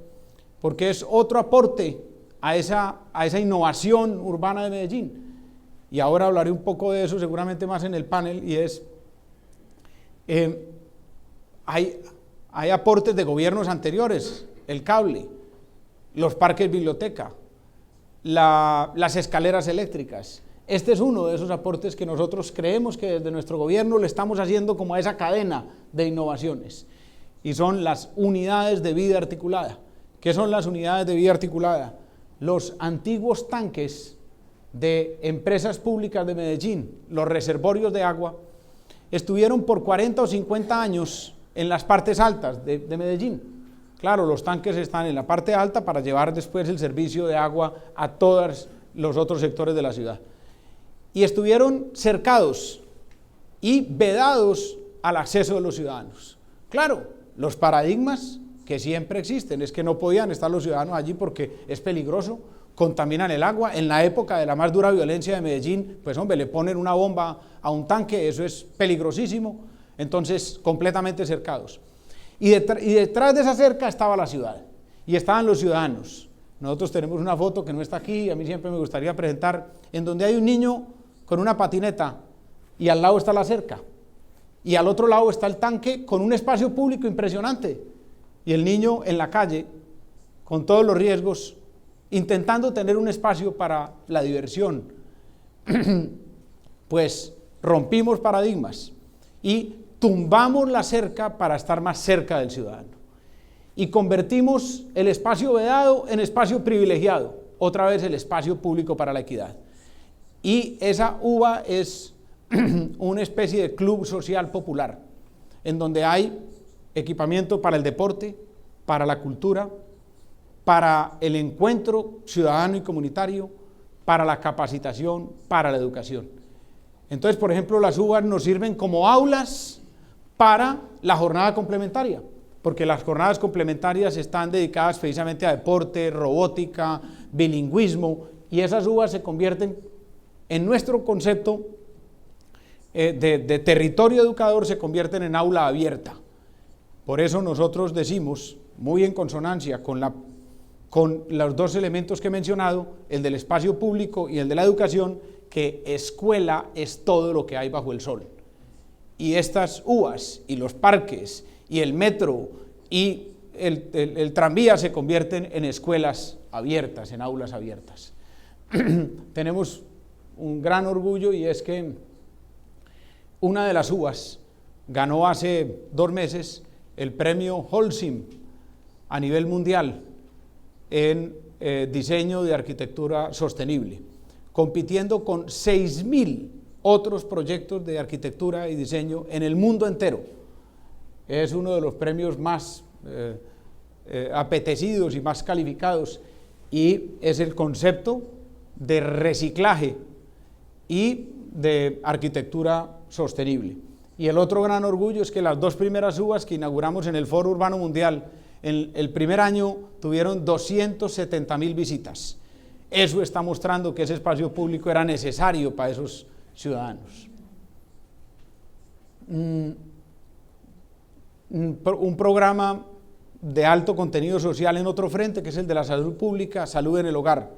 porque es otro aporte a esa innovación urbana de Medellín. Y ahora hablaré un poco de eso, seguramente más en el panel, y es, hay aportes de gobiernos anteriores, el cable, los parques biblioteca, las escaleras eléctricas. Este es uno de esos aportes que nosotros creemos que desde nuestro gobierno le estamos haciendo como a esa cadena de innovaciones, y son las unidades de vida articulada. ¿Qué son las unidades de vida articulada? Los antiguos tanques de empresas públicas de Medellín, los reservorios de agua, estuvieron por 40 o 50 años en las partes altas de Medellín. Claro, los tanques están en la parte alta para llevar después el servicio de agua a todos los otros sectores de la ciudad. Y estuvieron cercados y vedados al acceso de los ciudadanos. Claro, los paradigmas que siempre existen es que no podían estar los ciudadanos allí porque es peligroso, contaminan el agua. En la época de la más dura violencia de Medellín, pues hombre, le ponen una bomba a un tanque, eso es peligrosísimo, entonces completamente cercados. Y detrás de esa cerca estaba la ciudad, y estaban los ciudadanos. Nosotros tenemos una foto que no está aquí, a mí siempre me gustaría presentar, en donde hay un niño con una patineta, y al lado está la cerca, y al otro lado está el tanque con un espacio público impresionante, y el niño en la calle, con todos los riesgos, intentando tener un espacio para la diversión. Pues rompimos paradigmas y tumbamos la cerca para estar más cerca del ciudadano. Y convertimos el espacio vedado en espacio privilegiado, otra vez el espacio público para la equidad. Y esa UBA es una especie de club social popular, en donde hay equipamiento para el deporte, para la cultura, para el encuentro ciudadano y comunitario, para la capacitación, para la educación. Entonces, por ejemplo, las UBAs nos sirven como aulas para la jornada complementaria, porque las jornadas complementarias están dedicadas precisamente a deporte, robótica, bilingüismo, y esas UBAs se convierten en nuestro concepto de territorio educador, se convierten en aula abierta. Por eso nosotros decimos, muy en consonancia con los dos elementos que he mencionado, el del espacio público y el de la educación, que escuela es todo lo que hay bajo el sol. Y estas UBAs y los parques y el metro y el tranvía se convierten en escuelas abiertas, en aulas abiertas. Tenemos un gran orgullo, y es que una de las UBAs ganó hace 2 meses el premio Holcim a nivel mundial en diseño de arquitectura sostenible, compitiendo con 6.000 otros proyectos de arquitectura y diseño en el mundo entero. Es uno de los premios más apetecidos y más calificados, y es el concepto de reciclaje y de arquitectura sostenible. Y el otro gran orgullo es que las 2 primeras UBAs que inauguramos en el Foro Urbano Mundial, en el primer año tuvieron 270.000 visitas. Eso está mostrando que ese espacio público era necesario para esos ciudadanos. Un programa de alto contenido social en otro frente, que es el de la salud pública, Salud en el Hogar.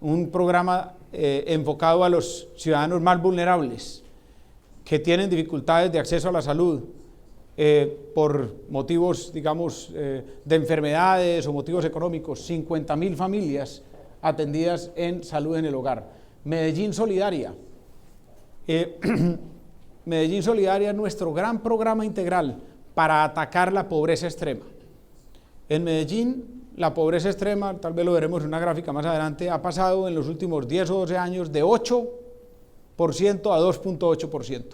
Un programa enfocado a los ciudadanos más vulnerables, que tienen dificultades de acceso a la salud por motivos, digamos, de enfermedades o motivos económicos. 50.000 familias atendidas en Salud en el Hogar. Medellín Solidaria. Medellín Solidaria es nuestro gran programa integral para atacar la pobreza extrema. En Medellín, la pobreza extrema, tal vez lo veremos en una gráfica más adelante, ha pasado en los últimos 10 o 12 años de 8% a 2.8%.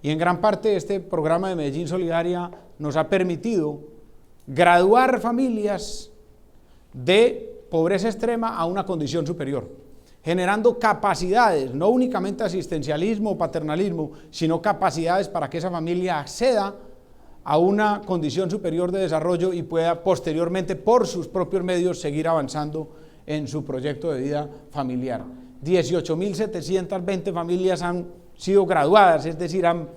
Y en gran parte este programa de Medellín Solidaria nos ha permitido graduar familias de pobreza extrema a una condición superior, generando capacidades, no únicamente asistencialismo o paternalismo, sino capacidades para que esa familia acceda a una condición superior de desarrollo y pueda posteriormente, por sus propios medios, seguir avanzando en su proyecto de vida familiar. 18.720 familias han sido graduadas, es decir, han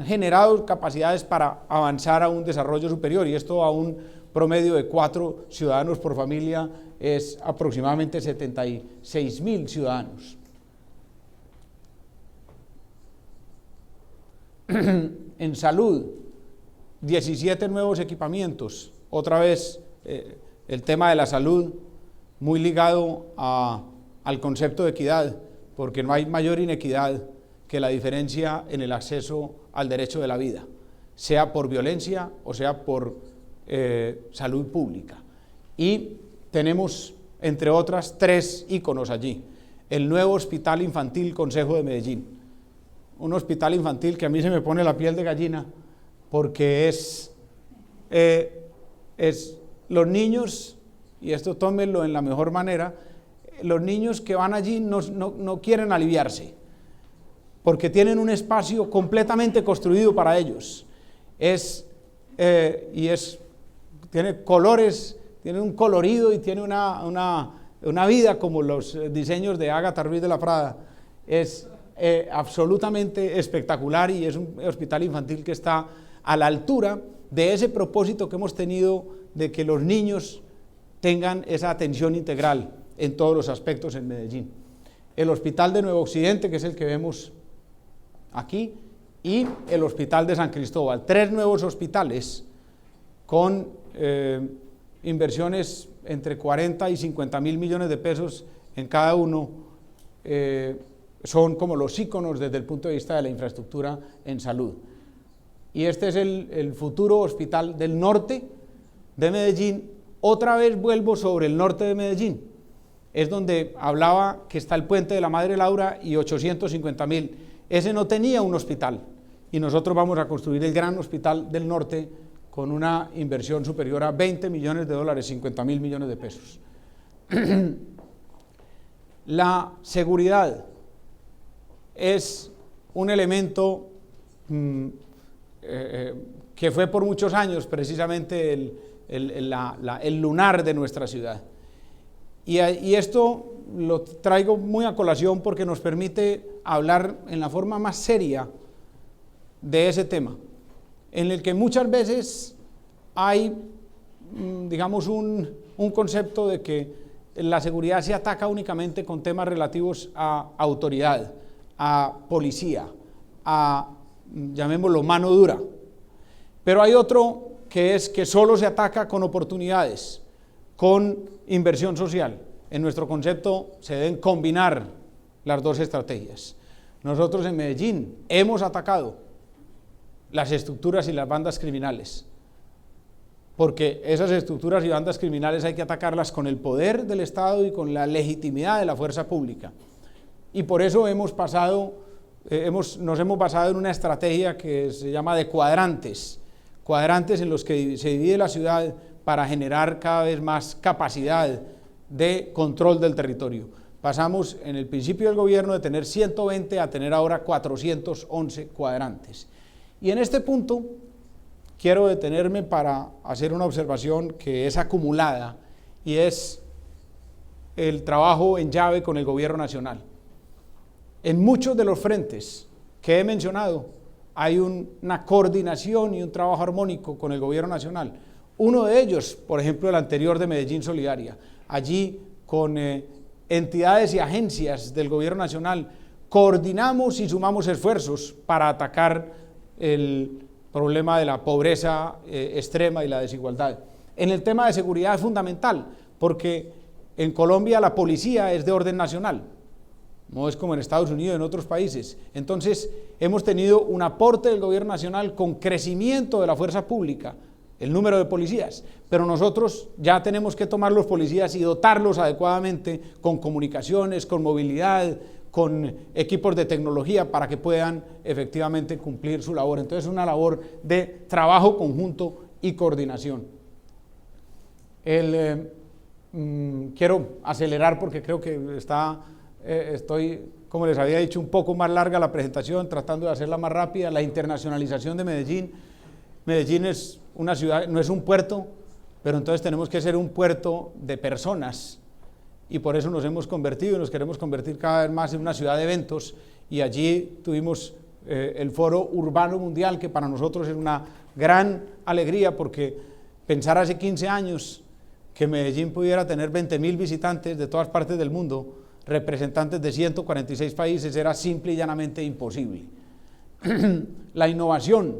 generado capacidades para avanzar a un desarrollo superior, y esto a un promedio de 4 ciudadanos por familia es aproximadamente 76.000 ciudadanos. En salud, 17 nuevos equipamientos, otra vez el tema de la salud muy ligado al concepto de equidad, porque no hay mayor inequidad que la diferencia en el acceso al derecho de la vida, sea por violencia o sea por salud pública. Y tenemos, entre otras, 3 íconos allí. el nuevo Hospital Infantil Consejo de Medellín. Un hospital infantil que a mí se me pone la piel de gallina porque es los niños, y esto tómenlo en la mejor manera, los niños que van allí no quieren aliviarse, porque tienen un espacio completamente construido para ellos. Tiene colores, tiene un colorido y tiene una vida como los diseños de Ágata Ruiz de la Prada. Es absolutamente espectacular y es un hospital infantil que está a la altura de ese propósito que hemos tenido de que los niños tengan esa atención integral en todos los aspectos en Medellín. El Hospital de Nuevo Occidente, que es el que vemos aquí, y el Hospital de San Cristóbal. 3 nuevos hospitales con inversiones entre 40 y 50 mil millones de pesos en cada uno. Son como los íconos desde el punto de vista de la infraestructura en salud. Y este es el futuro hospital del norte de Medellín. Otra vez vuelvo sobre el norte de Medellín. Es donde hablaba que está el puente de la Madre Laura y 850.000. Ese no tenía un hospital. Y nosotros vamos a construir el gran hospital del norte con una inversión superior a 20 millones de dólares, 50.000 millones de pesos. La seguridad es un elemento que fue por muchos años precisamente el lunar de nuestra ciudad. Y esto lo traigo muy a colación porque nos permite hablar en la forma más seria de ese tema, en el que muchas veces hay, digamos, un concepto de que la seguridad se ataca únicamente con temas relativos a autoridad, a policía, a, llamémoslo, mano dura. Pero hay otro que es que solo se ataca con oportunidades, con inversión social. En nuestro concepto se deben combinar las dos estrategias. Nosotros en Medellín hemos atacado las estructuras y las bandas criminales, porque esas estructuras y bandas criminales hay que atacarlas con el poder del Estado y con la legitimidad de la fuerza pública. Y por eso nos hemos basado en una estrategia que se llama de cuadrantes en los que se divide la ciudad para generar cada vez más capacidad de control del territorio. Pasamos en el principio del gobierno de tener 120 a tener ahora 411 cuadrantes. Y en este punto quiero detenerme para hacer una observación que es acumulada y es el trabajo en llave con el gobierno nacional. En muchos de los frentes que he mencionado hay una coordinación y un trabajo armónico con el gobierno nacional. Uno de ellos, por ejemplo, el anterior de Medellín Solidaria. Allí, con entidades y agencias del gobierno nacional, coordinamos y sumamos esfuerzos para atacar el problema de la pobreza extrema y la desigualdad. En el tema de seguridad es fundamental, porque en Colombia la policía es de orden nacional, no es como en Estados Unidos y en otros países. Entonces, hemos tenido un aporte del gobierno nacional con crecimiento de la fuerza pública, el número de policías, pero nosotros ya tenemos que tomar los policías y dotarlos adecuadamente con comunicaciones, con movilidad, con equipos de tecnología para que puedan efectivamente cumplir su labor. Entonces es una labor de trabajo conjunto y coordinación. Quiero acelerar porque creo que estoy, como les había dicho, un poco más larga la presentación, tratando de hacerla más rápida. La internacionalización de Medellín. Medellín es una ciudad, no es un puerto, pero entonces tenemos que ser un puerto de personas, y por eso nos hemos convertido y nos queremos convertir cada vez más en una ciudad de eventos, y allí tuvimos el Foro Urbano Mundial, que para nosotros es una gran alegría, porque pensar hace 15 años que Medellín pudiera tener 20.000 visitantes de todas partes del mundo, representantes de 146 países, era simple y llanamente imposible. La innovación,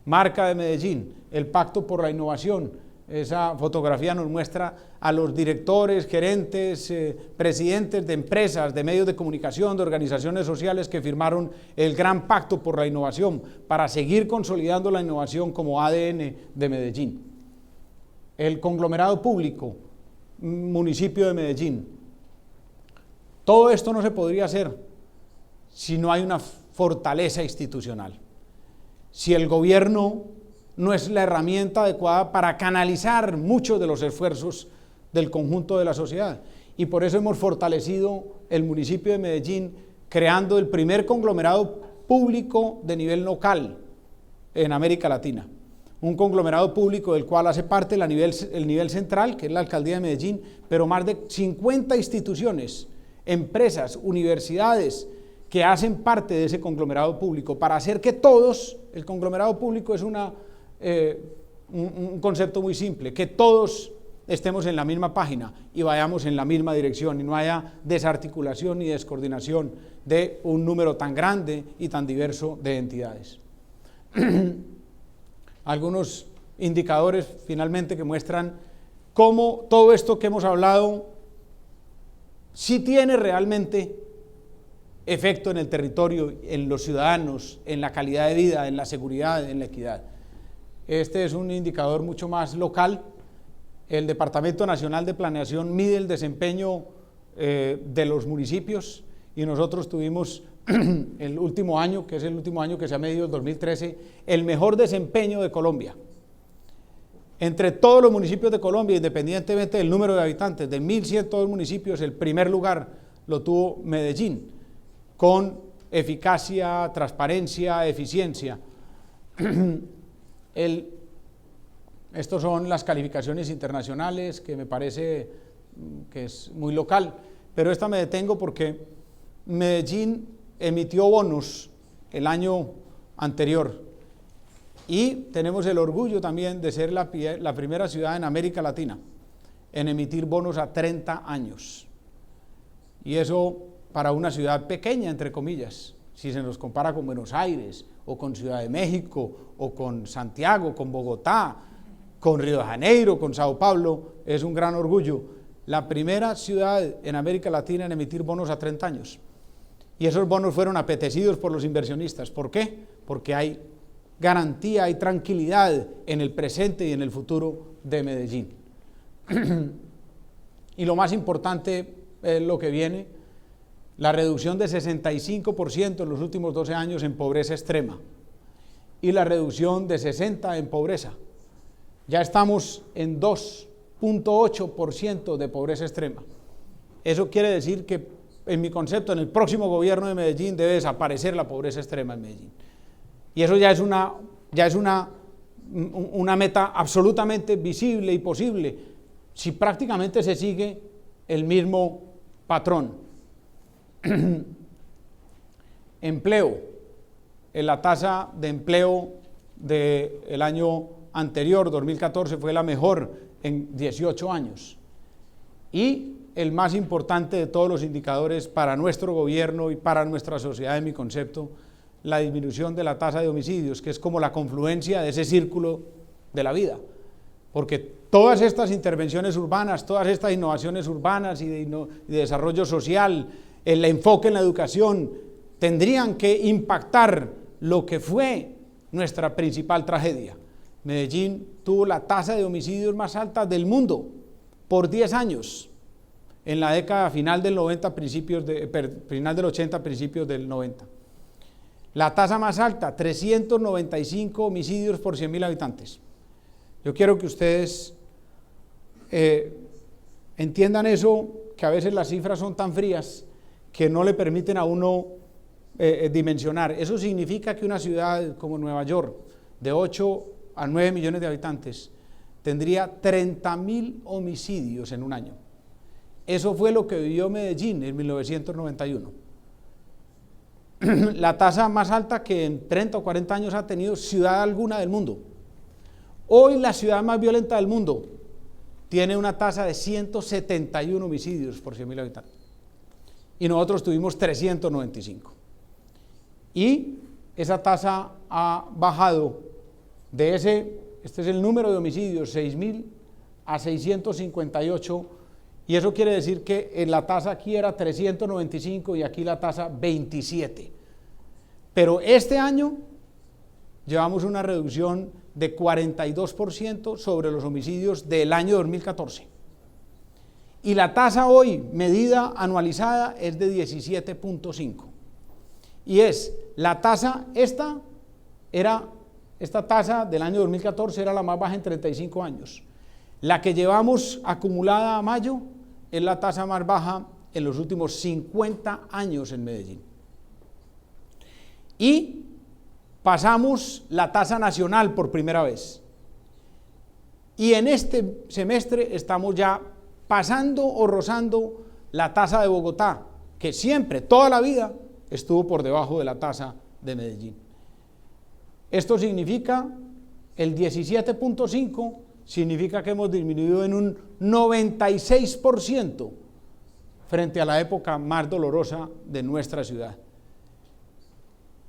marca de Medellín, el Pacto por la Innovación. Esa fotografía nos muestra a los directores, gerentes, presidentes de empresas, de medios de comunicación, de organizaciones sociales que firmaron el gran Pacto por la Innovación para seguir consolidando la innovación como ADN de Medellín. El conglomerado público, municipio de Medellín. Todo esto no se podría hacer si no hay una fortaleza institucional. Si el gobierno no es la herramienta adecuada para canalizar muchos de los esfuerzos del conjunto de la sociedad. Y por eso hemos fortalecido el municipio de Medellín, creando el primer conglomerado público de nivel local en América Latina. Un conglomerado público del cual hace parte el nivel central, que es la Alcaldía de Medellín, pero más de 50 instituciones, empresas, universidades, que hacen parte de ese conglomerado público, para hacer que todos, el conglomerado público es un concepto muy simple, que todos estemos en la misma página y vayamos en la misma dirección y no haya desarticulación ni descoordinación de un número tan grande y tan diverso de entidades. Algunos indicadores finalmente que muestran cómo todo esto que hemos hablado sí tiene realmente efecto en el territorio, en los ciudadanos, en la calidad de vida, en la seguridad, en la equidad. Este es un indicador mucho más local. El Departamento Nacional de Planeación mide el desempeño de los municipios y nosotros tuvimos el último año, que es el último año que se ha medido, el 2013, el mejor desempeño de Colombia. Entre todos los municipios de Colombia, independientemente del número de habitantes, de 1.102 municipios, el primer lugar lo tuvo Medellín, con eficacia, transparencia, eficiencia. Estos son las calificaciones internacionales, que me parece que es muy local, pero esta me detengo porque Medellín emitió bonos el año anterior y tenemos el orgullo también de ser la primera ciudad en América Latina en emitir bonos a 30 años. Y eso para una ciudad pequeña, entre comillas, si se nos compara con Buenos Aires, o con Ciudad de México, o con Santiago, con Bogotá, con Río de Janeiro, con Sao Paulo, es un gran orgullo. La primera ciudad en América Latina en emitir bonos a 30 años. Y esos bonos fueron apetecidos por los inversionistas. ¿Por qué? Porque hay garantía, hay tranquilidad en el presente y en el futuro de Medellín. Y lo más importante es lo que viene, la reducción de 65% en los últimos 12 años en pobreza extrema y la reducción de 60% en pobreza. Ya estamos en 2.8% de pobreza extrema. Eso quiere decir que, en mi concepto, en el próximo gobierno de Medellín debe desaparecer la pobreza extrema en Medellín. Y eso ya es una meta absolutamente visible y posible si prácticamente se sigue el mismo patrón. Empleo. La tasa de empleo del año anterior, 2014, fue la mejor en 18 años. Y el más importante de todos los indicadores para nuestro gobierno y para nuestra sociedad, en mi concepto, la disminución de la tasa de homicidios, que es como la confluencia de ese círculo de la vida. Porque todas estas intervenciones urbanas, todas estas innovaciones urbanas y de desarrollo social, el enfoque en la educación, tendrían que impactar lo que fue nuestra principal tragedia. Medellín tuvo la tasa de homicidios más alta del mundo por 10 años, en la década final del 90, final del 80, principios del 90. La tasa más alta, 395 homicidios por 100.000 habitantes. Yo quiero que ustedes entiendan eso, que a veces las cifras son tan frías que no le permiten a uno dimensionar. Eso significa que una ciudad como Nueva York, de 8 a 9 millones de habitantes, tendría 30.000 homicidios en un año. Eso fue lo que vivió Medellín en 1991. La tasa más alta que en 30 o 40 años ha tenido ciudad alguna del mundo. Hoy la ciudad más violenta del mundo tiene una tasa de 171 homicidios por 100.000 habitantes. Y nosotros tuvimos 395. Y esa tasa ha bajado de este es el número de homicidios, 6.000 a 658, y eso quiere decir que en la tasa aquí era 395 y aquí la tasa 27. Pero este año llevamos una reducción de 42% sobre los homicidios del año 2014. y la tasa hoy medida anualizada es de 17.5. Y es la tasa, esta tasa del año 2014 era la más baja en 35 años. La que llevamos acumulada a mayo es la tasa más baja en los últimos 50 años en Medellín. Y pasamos la tasa nacional por primera vez. Y en este semestre estamos ya pasando o rozando la tasa de Bogotá, que siempre, toda la vida, estuvo por debajo de la tasa de Medellín. Esto significa, el 17.5 significa que hemos disminuido en un 96% frente a la época más dolorosa de nuestra ciudad.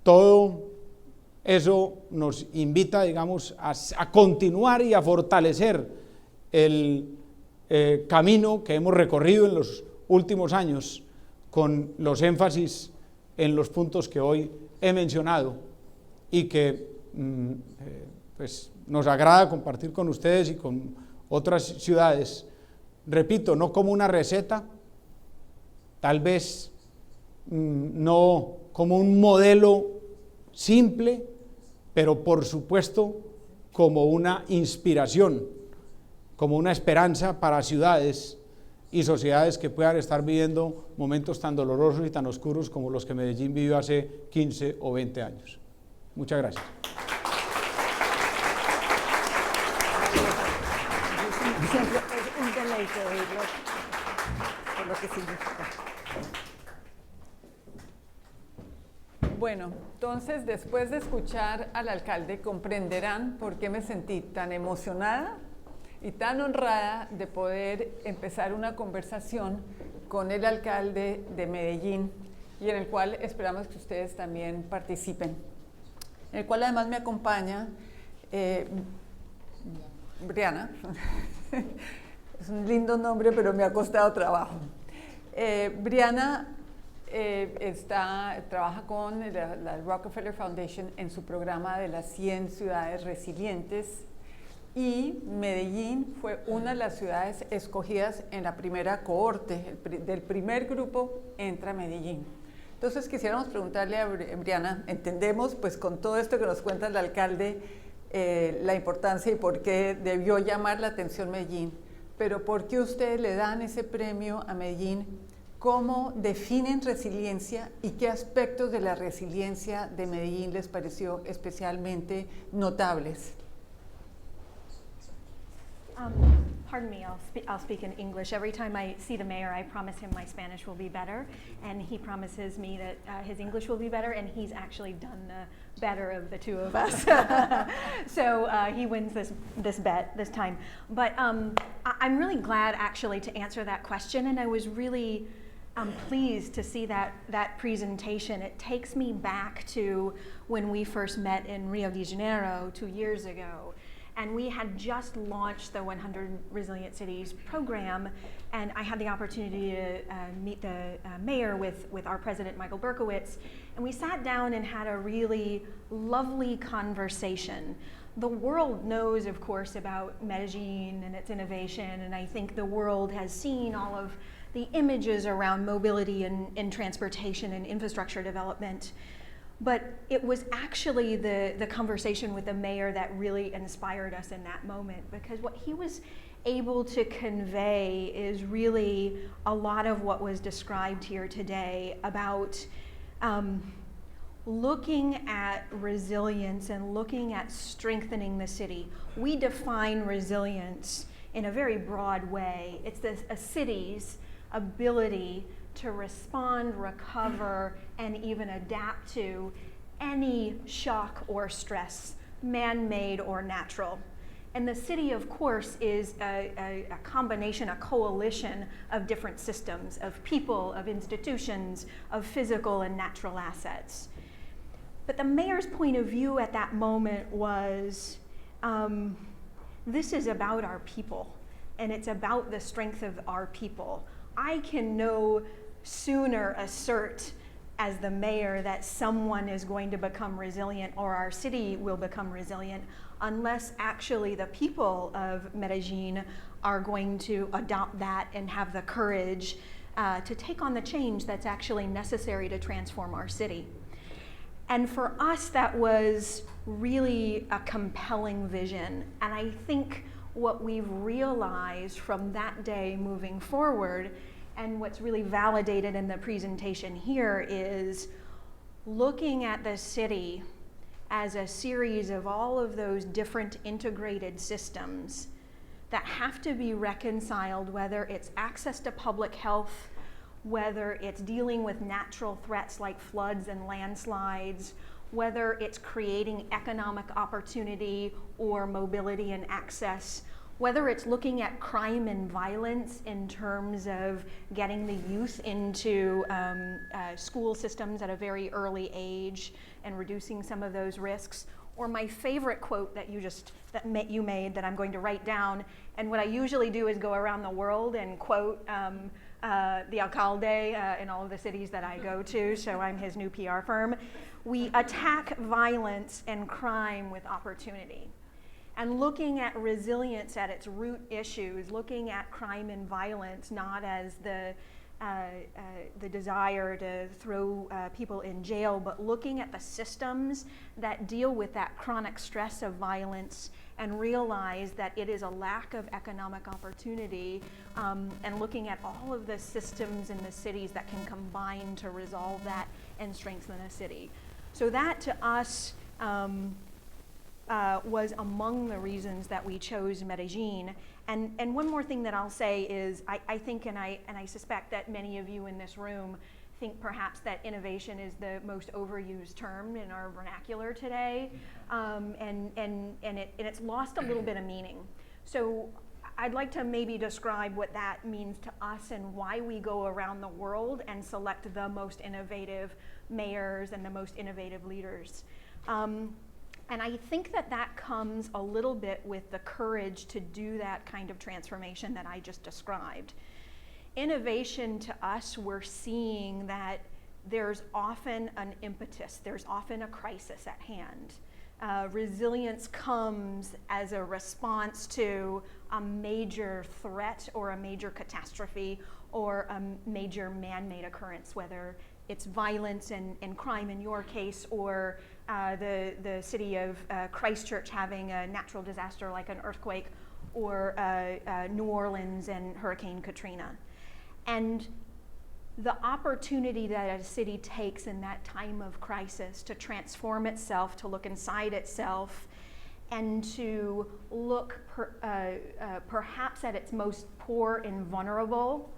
Todo eso nos invita, digamos, a continuar y a fortalecer el camino que hemos recorrido en los últimos años con los énfasis en los puntos que hoy he mencionado y que pues nos agrada compartir con ustedes y con otras ciudades. Repito, no como una receta, tal vez no como un modelo simple, pero por supuesto como una inspiración, como una esperanza para ciudades y sociedades que puedan estar viviendo momentos tan dolorosos y tan oscuros como los que Medellín vivió hace 15 o 20 años. Muchas gracias. Siempre es un deleite oírlo, por lo que significa. Bueno, entonces después de escuchar al alcalde comprenderán por qué me sentí tan emocionada y tan honrada de poder empezar una conversación con el alcalde de Medellín y en el cual esperamos que ustedes también participen. En el cual además me acompaña Briana. Es un lindo nombre, pero me ha costado trabajo. Briana trabaja con la Rockefeller Foundation en su programa de las 100 ciudades resilientes y Medellín fue una de las ciudades escogidas en la primera cohorte, del primer grupo entra Medellín. Entonces quisiéramos preguntarle a Briana, entendemos pues con todo esto que nos cuenta el alcalde la importancia y por qué debió llamar la atención Medellín, pero ¿por qué ustedes le dan ese premio a Medellín? ¿Cómo definen resiliencia y qué aspectos de la resiliencia de Medellín les pareció especialmente notables? Pardon me, I'll speak in English. Every time I see the mayor, I promise him my Spanish will be better, and he promises me that his English will be better, and he's actually done the better of the two of us. So he wins this bet this time. But I'm really glad actually to answer that question, and I was really pleased to see that presentation. It takes me back to when we first met in Rio de Janeiro 2 years ago. And we had just launched the 100 Resilient Cities program, and I had the opportunity to meet the mayor with our president, Michael Berkowitz, and we sat down and had a really lovely conversation. The world knows, of course, about Medellin and its innovation, and I think the world has seen all of the images around mobility and transportation and infrastructure development. But it was actually the conversation with the mayor that really inspired us in that moment, because what he was able to convey is really a lot of what was described here today about looking at resilience and looking at strengthening the city. We define resilience in a very broad way. It's a city's ability to respond, recover, and even adapt to any shock or stress, man-made or natural. And the city, of course, is a combination, a coalition of different systems, of people, of institutions, of physical and natural assets. But the mayor's point of view at that moment was, this is about our people, and it's about the strength of our people. I can no sooner assert as the mayor that someone is going to become resilient or our city will become resilient unless actually the people of Medellin are going to adopt that and have the courage to take on the change that's actually necessary to transform our city. And for us, that was really a compelling vision. And I think what we've realized from that day moving forward, and what's really validated in the presentation here, is looking at the city as a series of all of those different integrated systems that have to be reconciled, whether it's access to public health, whether it's dealing with natural threats like floods and landslides, whether it's creating economic opportunity or mobility and access, whether it's looking at crime and violence in terms of getting the youth into school systems at a very early age and reducing some of those risks, or my favorite quote that you made that I'm going to write down, and what I usually do is go around the world and quote the alcalde in all of the cities that I go to, so I'm his new PR firm. We attack violence and crime with opportunity. And looking at resilience at its root issues, looking at crime and violence not as the desire to throw people in jail, but looking at the systems that deal with that chronic stress of violence and realize that it is a lack of economic opportunity, and looking at all of the systems in the cities that can combine to resolve that and strengthen a city. So that to us was among the reasons that we chose Medellin. And one more thing that I'll say is I think and I suspect that many of you in this room think perhaps that innovation is the most overused term in our vernacular today, and it's lost a little bit of meaning. So I'd like to maybe describe what that means to us and why we go around the world and select the most innovative mayors and the most innovative leaders. And I think that comes a little bit with the courage to do that kind of transformation that I just described. Innovation to us, we're seeing that there's often an impetus, there's often a crisis at hand. Resilience comes as a response to a major threat or a major catastrophe or a major man-made occurrence, whether it's violence and crime in your case, or the city of Christchurch having a natural disaster like an earthquake, or New Orleans and Hurricane Katrina. And the opportunity that a city takes in that time of crisis to transform itself, to look inside itself, and to look perhaps at its most poor and vulnerable,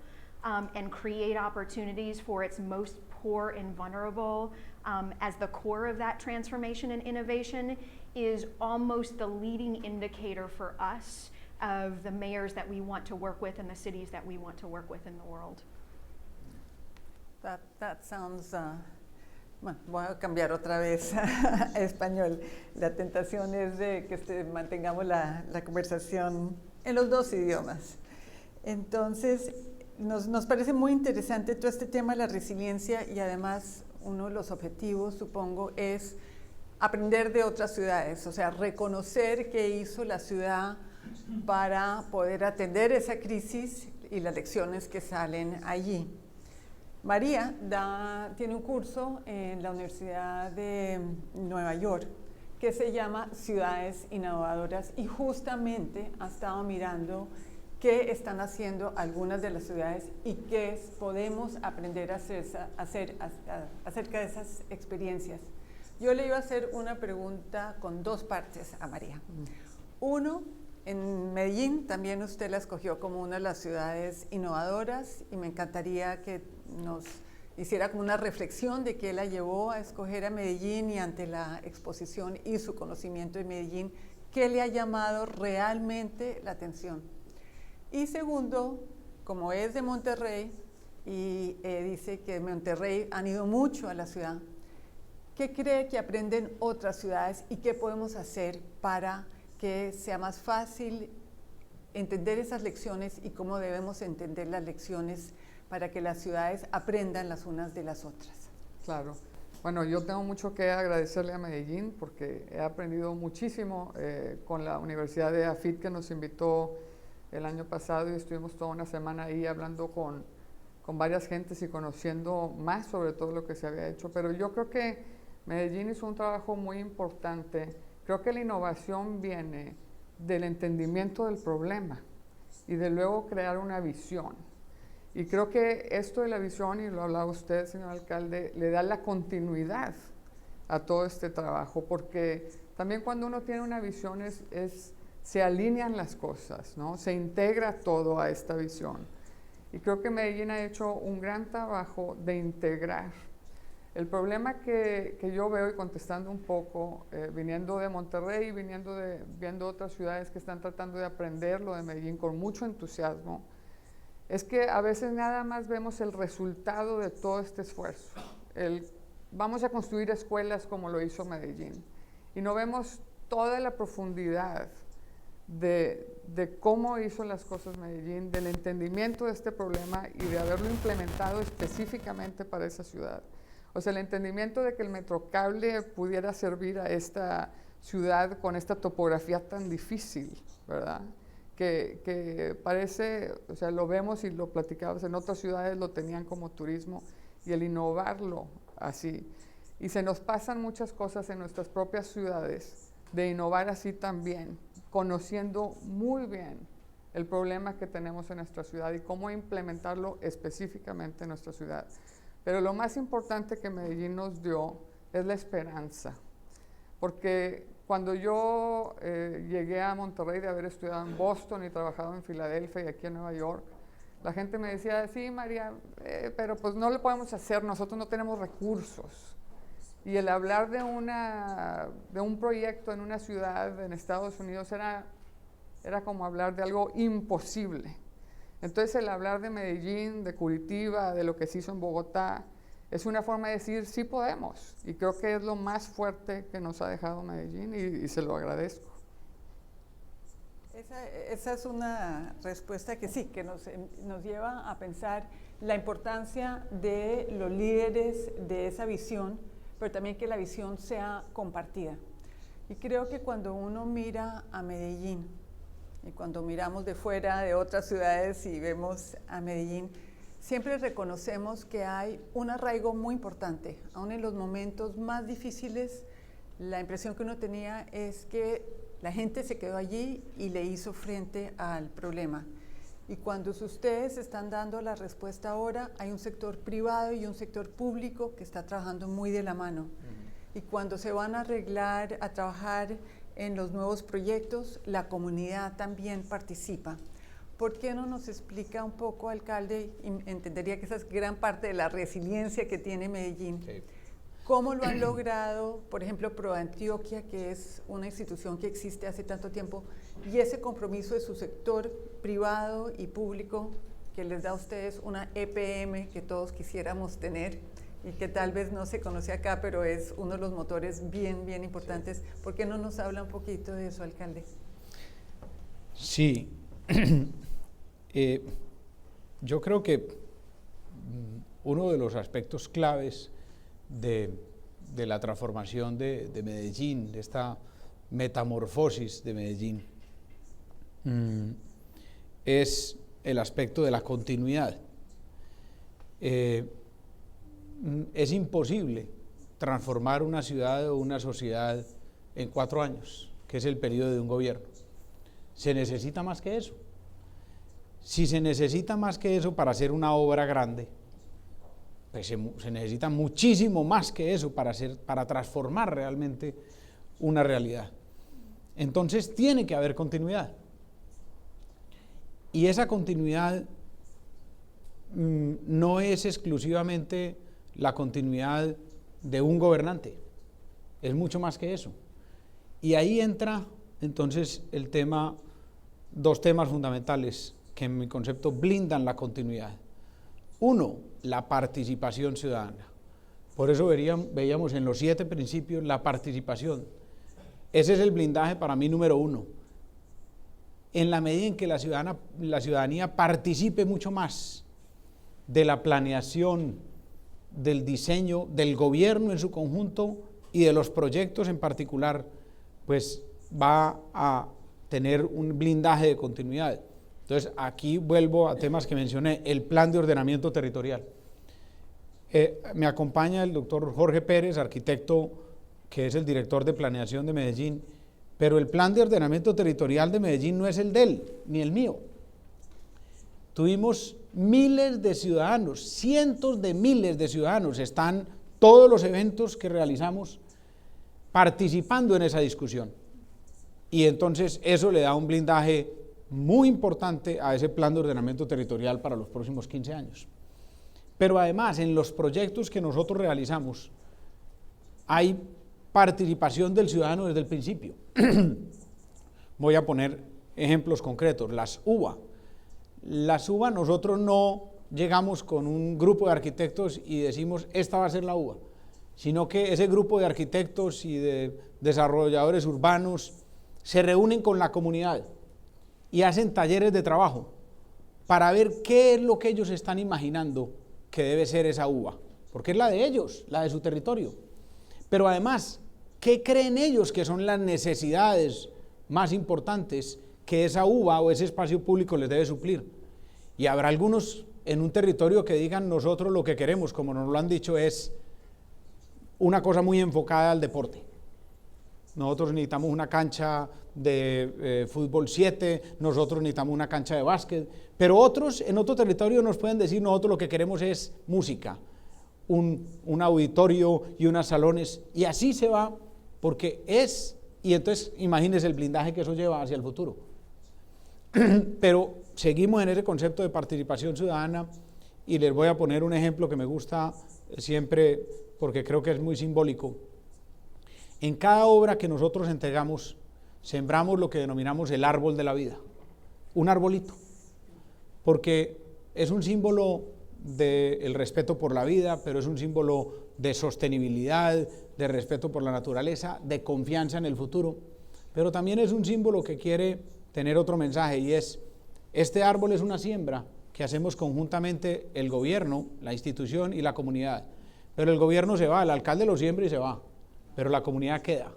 and create opportunities for its most poor and vulnerable as the core of that transformation and innovation, is almost the leading indicator for us of the mayors that we want to work with and the cities that we want to work with in the world. That sounds, bueno, voy a cambiar otra vez a español. La tentación es de que mantengamos la conversación en los dos idiomas. Entonces, nos parece muy interesante todo este tema de la resiliencia, y además uno de los objetivos, supongo, es aprender de otras ciudades, o sea, reconocer qué hizo la ciudad para poder atender esa crisis y las lecciones que salen allí. María tiene un curso en la Universidad de Nueva York que se llama Ciudades Innovadoras, y justamente ha estado mirando qué están haciendo algunas de las ciudades y qué podemos aprender a hacer acerca de esas experiencias. Yo le iba a hacer una pregunta con dos partes a María. Uno, en Medellín también usted la escogió como una de las ciudades innovadoras, y me encantaría que nos hiciera como una reflexión de qué la llevó a escoger a Medellín, y ante la exposición y su conocimiento de Medellín, qué le ha llamado realmente la atención. Y segundo, como es de Monterrey y dice que en Monterrey han ido mucho a la ciudad, ¿qué cree que aprenden otras ciudades y qué podemos hacer para que sea más fácil entender esas lecciones, y cómo debemos entender las lecciones para que las ciudades aprendan las unas de las otras? Claro. Bueno, yo tengo mucho que agradecerle a Medellín porque he aprendido muchísimo con la Universidad de AFIT que nos invitó el año pasado y estuvimos toda una semana ahí hablando con varias gentes y conociendo más sobre todo lo que se había hecho. Pero yo creo que Medellín hizo un trabajo muy importante. Creo que la innovación viene del entendimiento del problema y de luego crear una visión. Y creo que esto de la visión, y lo hablaba usted, señor alcalde, le da la continuidad a todo este trabajo, porque también cuando uno tiene una visión se alinean las cosas, ¿no? Se integra todo a esta visión. Y creo que Medellín ha hecho un gran trabajo de integrar. El problema que yo veo, y contestando un poco, viniendo de Monterrey, viendo otras ciudades que están tratando de aprender lo de Medellín con mucho entusiasmo, es que a veces nada más vemos el resultado de todo este esfuerzo. Vamos a construir escuelas como lo hizo Medellín. Y no vemos toda la profundidad de cómo hizo las cosas Medellín, del entendimiento de este problema y de haberlo implementado específicamente para esa ciudad. O sea, el entendimiento de que el Metrocable pudiera servir a esta ciudad con esta topografía tan difícil, ¿verdad? Que parece, o sea, lo vemos y lo platicamos, en otras ciudades lo tenían como turismo, y el innovarlo así. Y se nos pasan muchas cosas en nuestras propias ciudades de innovar así también, conociendo muy bien el problema que tenemos en nuestra ciudad y cómo implementarlo específicamente en nuestra ciudad. Pero lo más importante que Medellín nos dio es la esperanza, porque cuando yo llegué a Monterrey de haber estudiado en Boston y trabajado en Filadelfia y aquí en Nueva York, la gente me decía, sí, María, pero pues no lo podemos hacer, nosotros no tenemos recursos. Y el hablar de un proyecto en una ciudad en Estados Unidos era como hablar de algo imposible. Entonces el hablar de Medellín, de Curitiba, de lo que se hizo en Bogotá, es una forma de decir sí podemos, y creo que es lo más fuerte que nos ha dejado Medellín y se lo agradezco. Esa es una respuesta que sí, que nos lleva a pensar la importancia de los líderes de esa visión, pero también que la visión sea compartida. Y creo que cuando uno mira a Medellín, y cuando miramos de fuera de otras ciudades y vemos a Medellín, siempre reconocemos que hay un arraigo muy importante. Aún en los momentos más difíciles, la impresión que uno tenía es que la gente se quedó allí y le hizo frente al problema. Y cuando ustedes están dando la respuesta ahora, hay un sector privado y un sector público que está trabajando muy de la mano. Y cuando se van a trabajar en los nuevos proyectos, la comunidad también participa. ¿Por qué no nos explica un poco, alcalde? Y entendería que esa es gran parte de la resiliencia que tiene Medellín. Sí. ¿Cómo lo han logrado, por ejemplo, ProAntioquia, que es una institución que existe hace tanto tiempo, y ese compromiso de su sector privado y público que les da a ustedes una EPM que todos quisiéramos tener y que tal vez no se conoce acá, pero es uno de los motores bien, bien importantes? ¿Por qué no nos habla un poquito de eso, alcalde? Sí. Yo creo que uno de los aspectos claves de la transformación de Medellín, de esta metamorfosis de Medellín, es el aspecto de la continuidad. Es imposible transformar una ciudad o una sociedad en 4 años, que es el periodo de un gobierno. Se necesita más que eso. Si se necesita más que eso para hacer una obra grande, pues se necesita muchísimo más que eso para transformar realmente una realidad. Entonces tiene que haber continuidad. Y esa continuidad no es exclusivamente la continuidad de un gobernante, es mucho más que eso. Y ahí entra entonces el tema, 2 temas fundamentales que en mi concepto blindan la continuidad. Uno, la participación ciudadana. Por eso veíamos en los 7 principios la participación. Ese es el blindaje para mí número 1. En la medida en que la ciudadanía participe mucho más de la planeación del diseño, del gobierno en su conjunto y de los proyectos en particular, pues va a tener un blindaje de continuidad. Entonces, aquí vuelvo a temas que mencioné, el plan de ordenamiento territorial. Me acompaña el doctor Jorge Pérez, arquitecto que es el director de planeación de Medellín, pero el plan de ordenamiento territorial de Medellín no es el de él, ni el mío. Tuvimos miles de ciudadanos, cientos de miles de ciudadanos, están todos los eventos que realizamos participando en esa discusión. Y entonces eso le da un blindaje muy importante a ese plan de ordenamiento territorial para los próximos 15 años. Pero además, en los proyectos que nosotros realizamos, hay participación del ciudadano desde el principio. Voy a poner ejemplos concretos. Las UBA. Las UBA, nosotros no llegamos con un grupo de arquitectos y decimos, esta va a ser la UBA, sino que ese grupo de arquitectos y de desarrolladores urbanos se reúnen con la comunidad y hacen talleres de trabajo para ver qué es lo que ellos están imaginando que debe ser esa UBA, porque es la de ellos, la de su territorio. Pero además, ¿qué creen ellos que son las necesidades más importantes que esa UBA o ese espacio público les debe suplir? Y habrá algunos en un territorio que digan, nosotros lo que queremos, como nos lo han dicho, es una cosa muy enfocada al deporte. Nosotros necesitamos una cancha de fútbol 7, nosotros necesitamos una cancha de básquet, pero otros en otro territorio nos pueden decir, nosotros lo que queremos es música, un auditorio y unos salones, y así se va, porque y entonces imagínense el blindaje que eso lleva hacia el futuro. Pero seguimos en ese concepto de participación ciudadana, y les voy a poner un ejemplo que me gusta siempre porque creo que es muy simbólico. En cada obra que nosotros entregamos, sembramos lo que denominamos el árbol de la vida, un arbolito, porque es un símbolo del respeto por la vida, pero es un símbolo de sostenibilidad, de respeto por la naturaleza, de confianza en el futuro, pero también es un símbolo que quiere tener otro mensaje, y es, este árbol es una siembra que hacemos conjuntamente el gobierno, la institución y la comunidad, pero el gobierno se va, el alcalde lo siembra y se va, pero la comunidad queda.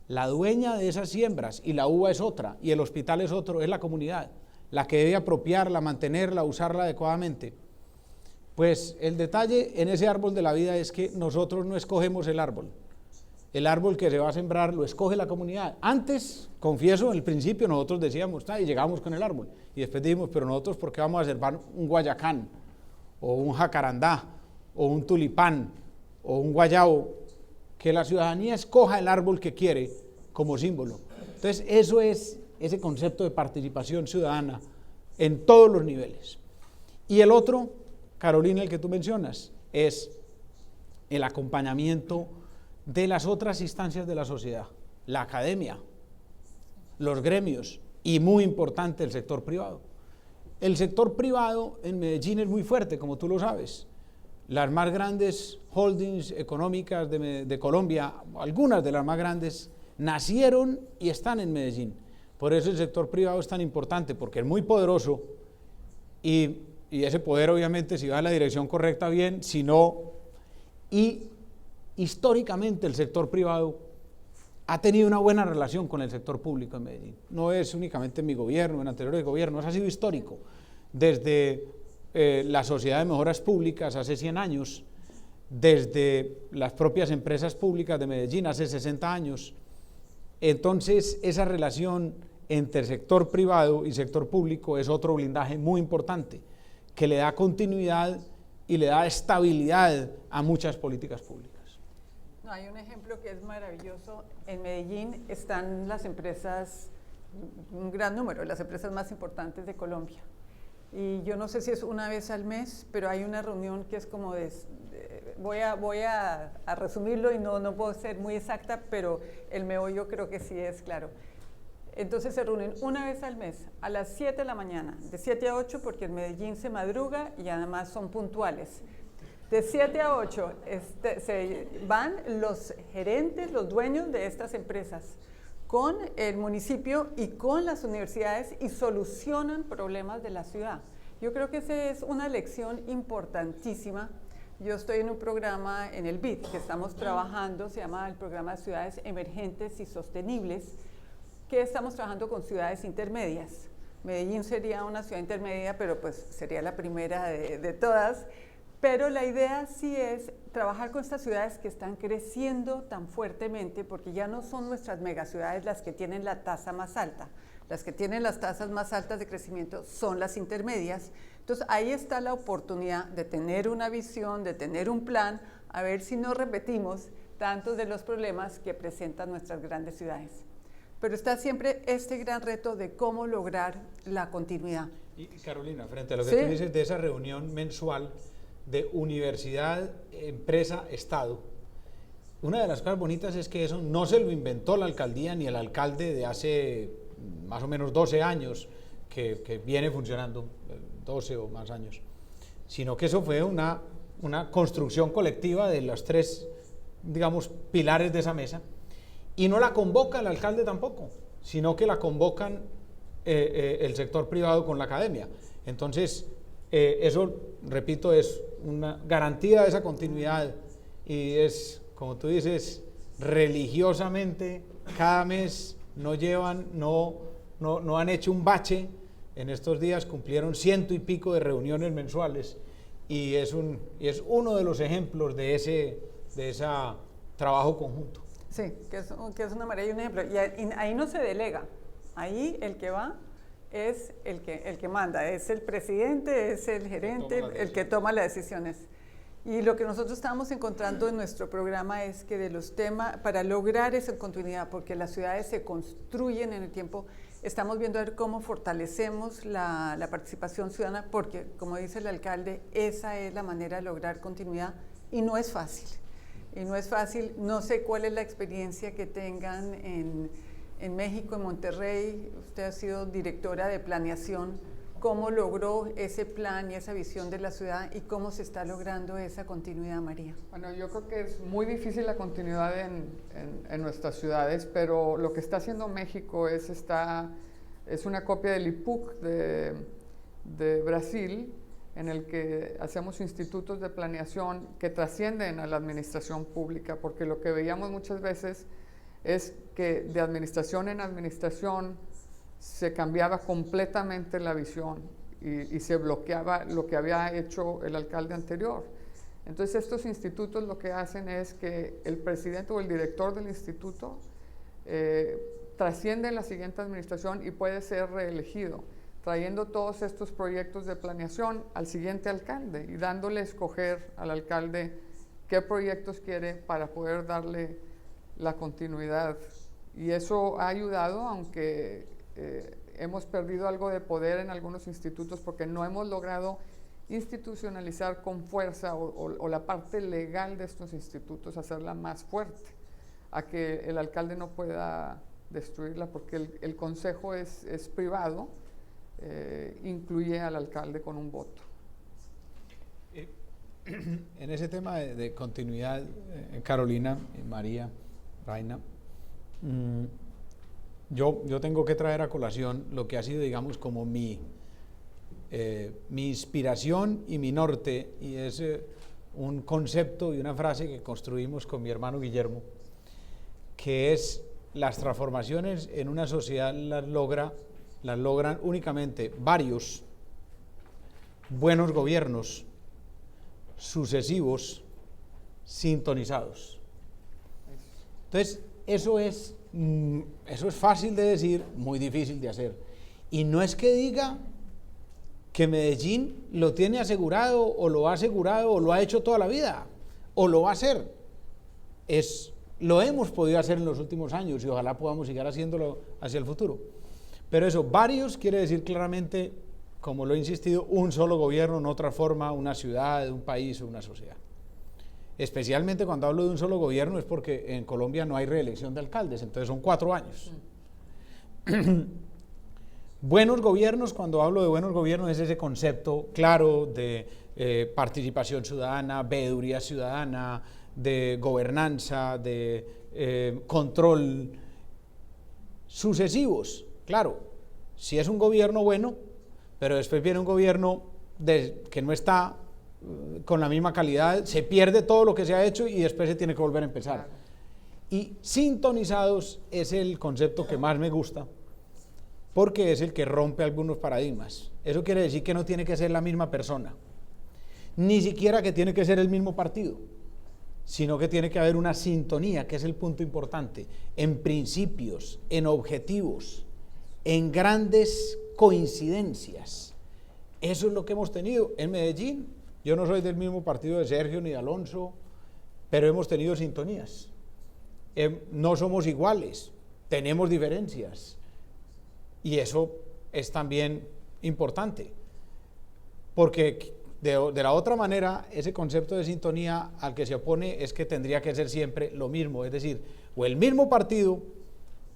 La dueña de esas siembras, y la UBA es otra, y el hospital es otro, es la comunidad, la que debe apropiarla, mantenerla, usarla adecuadamente. Pues el detalle en ese árbol de la vida es que nosotros no escogemos el árbol que se va a sembrar lo escoge la comunidad. Antes, confieso, al principio nosotros decíamos, y llegamos con el árbol, y después dijimos, pero nosotros ¿por qué vamos a sembrar un guayacán, o un jacarandá, o un tulipán, o un guayabo? Que la ciudadanía escoja el árbol que quiere como símbolo. Entonces, eso es ese concepto de participación ciudadana en todos los niveles. Y el otro, Carolina, el que tú mencionas, es el acompañamiento de las otras instancias de la sociedad, la academia, los gremios y, muy importante, el sector privado. El sector privado en Medellín es muy fuerte, como tú lo sabes. Las más grandes holdings económicas de Colombia, algunas de las más grandes, nacieron y están en Medellín. Por eso el sector privado es tan importante, porque es muy poderoso y ese poder obviamente si va en la dirección correcta bien, si no, y históricamente el sector privado ha tenido una buena relación con el sector público en Medellín. No es únicamente en mi gobierno, en anteriores gobiernos, ha sido histórico. Desde la Sociedad de Mejoras Públicas hace 100 años, desde las propias empresas públicas de Medellín hace 60 años. Entonces, esa relación entre sector privado y sector público es otro blindaje muy importante, que le da continuidad y le da estabilidad a muchas políticas públicas. No, hay un ejemplo que es maravilloso. En Medellín están las empresas, un gran número, las empresas más importantes de Colombia. Y yo no sé si es una vez al mes, pero hay una reunión que es como voy a resumirlo y no puedo ser muy exacta, pero el meollo creo que sí es claro. Entonces se reúnen una vez al mes a las 7 de la mañana, de 7 a 8, porque en Medellín se madruga y además son puntuales. De 7 a 8 se van los gerentes, los dueños de estas empresas con el municipio y con las universidades y solucionan problemas de la ciudad. Yo creo que esa es una lección importantísima yo estoy en un programa en el BID que estamos trabajando, se llama el Programa de Ciudades Emergentes y Sostenibles, que estamos trabajando con ciudades intermedias. Medellín sería una ciudad intermedia, pero pues sería la primera de todas. Pero la idea sí es trabajar con estas ciudades que están creciendo tan fuertemente, porque ya no son nuestras megaciudades las que tienen la tasa más alta. Las que tienen las tasas más altas de crecimiento son las intermedias. Entonces ahí está la oportunidad de tener una visión, de tener un plan, a ver si no repetimos tantos de los problemas que presentan nuestras grandes ciudades. Pero está siempre este gran reto de cómo lograr la continuidad. Y Carolina, frente a lo que Sí. tú dices de esa reunión mensual de universidad, empresa, Estado, una de las cosas bonitas es que eso no se lo inventó la alcaldía ni el alcalde de hace más o menos 12 años que viene funcionando, 12 o más años, sino que eso fue una construcción colectiva de los tres, digamos, pilares de esa mesa, y no la convoca el alcalde tampoco, sino que la convocan el sector privado con la academia. Entonces, eso, repito, es una garantía de esa continuidad y es, como tú dices, religiosamente, cada mes no han hecho un bache. En estos días cumplieron 100 y pico de reuniones mensuales y es uno de los ejemplos de ese trabajo conjunto. Sí, que es una maravilla y un ejemplo. Y ahí no se delega, ahí el que va es el que manda, es el presidente, es el gerente, el que toma las decisiones. Y lo que nosotros estamos encontrando en nuestro programa es que de los temas, para lograr esa continuidad, porque las ciudades se construyen en el tiempo, estamos viendo a ver cómo fortalecemos la participación ciudadana, porque, como dice el alcalde, esa es la manera de lograr continuidad y no es fácil. Y no es fácil, no sé cuál es la experiencia que tengan en México, en Monterrey. Usted ha sido directora de planeación. ¿Cómo logró ese plan y esa visión de la ciudad y cómo se está logrando esa continuidad, María? Bueno, yo creo que es muy difícil la continuidad en nuestras ciudades, pero lo que está haciendo México es una copia del IPUC de Brasil, en el que hacemos institutos de planeación que trascienden a la administración pública, porque lo que veíamos muchas veces es que de administración en administración se cambiaba completamente la visión y se bloqueaba lo que había hecho el alcalde anterior. Entonces estos institutos lo que hacen es que el presidente o el director del instituto trasciende en la siguiente administración y puede ser reelegido, trayendo todos estos proyectos de planeación al siguiente alcalde y dándole a escoger al alcalde qué proyectos quiere para poder darle la continuidad. Y eso ha ayudado, aunque hemos perdido algo de poder en algunos institutos porque no hemos logrado institucionalizar con fuerza o la parte legal de estos institutos, hacerla más fuerte, a que el alcalde no pueda destruirla, porque el consejo es privado, incluye al alcalde con un voto. En ese tema de continuidad, Carolina, María, Raina, yo tengo que traer a colación lo que ha sido, digamos, como mi inspiración y mi norte, y es un concepto y una frase que construimos con mi hermano Guillermo, que es: las transformaciones en una sociedad las logran únicamente varios buenos gobiernos sucesivos sintonizados. Entonces, eso es fácil de decir, muy difícil de hacer. Y no es que diga que Medellín lo tiene asegurado o lo ha asegurado o lo ha hecho toda la vida o lo va a hacer. Lo hemos podido hacer en los últimos años y ojalá podamos seguir haciéndolo hacia el futuro. Pero eso, varios, quiere decir claramente, como lo he insistido, un solo gobierno, no otra forma, una ciudad, un país o una sociedad. Especialmente cuando hablo de un solo gobierno es porque en Colombia no hay reelección de alcaldes, entonces son 4 años. Buenos gobiernos, cuando hablo de buenos gobiernos, es ese concepto claro de participación ciudadana, veeduría ciudadana, de gobernanza, de control sucesivos. Claro, si es un gobierno bueno, pero después viene un gobierno que no está con la misma calidad, se pierde todo lo que se ha hecho y después se tiene que volver a empezar. Y sintonizados es el concepto que más me gusta, porque es el que rompe algunos paradigmas. Eso quiere decir que no tiene que ser la misma persona, ni siquiera que tiene que ser el mismo partido, sino que tiene que haber una sintonía, que es el punto importante, en principios, en objetivos, en grandes coincidencias. Eso es lo que hemos tenido en Medellín. Yo no soy del mismo partido de Sergio ni de Alonso, pero hemos tenido sintonías. No somos iguales, tenemos diferencias, y eso es también importante, porque de la otra manera, ese concepto de sintonía al que se opone es que tendría que ser siempre lo mismo, es decir, o el mismo partido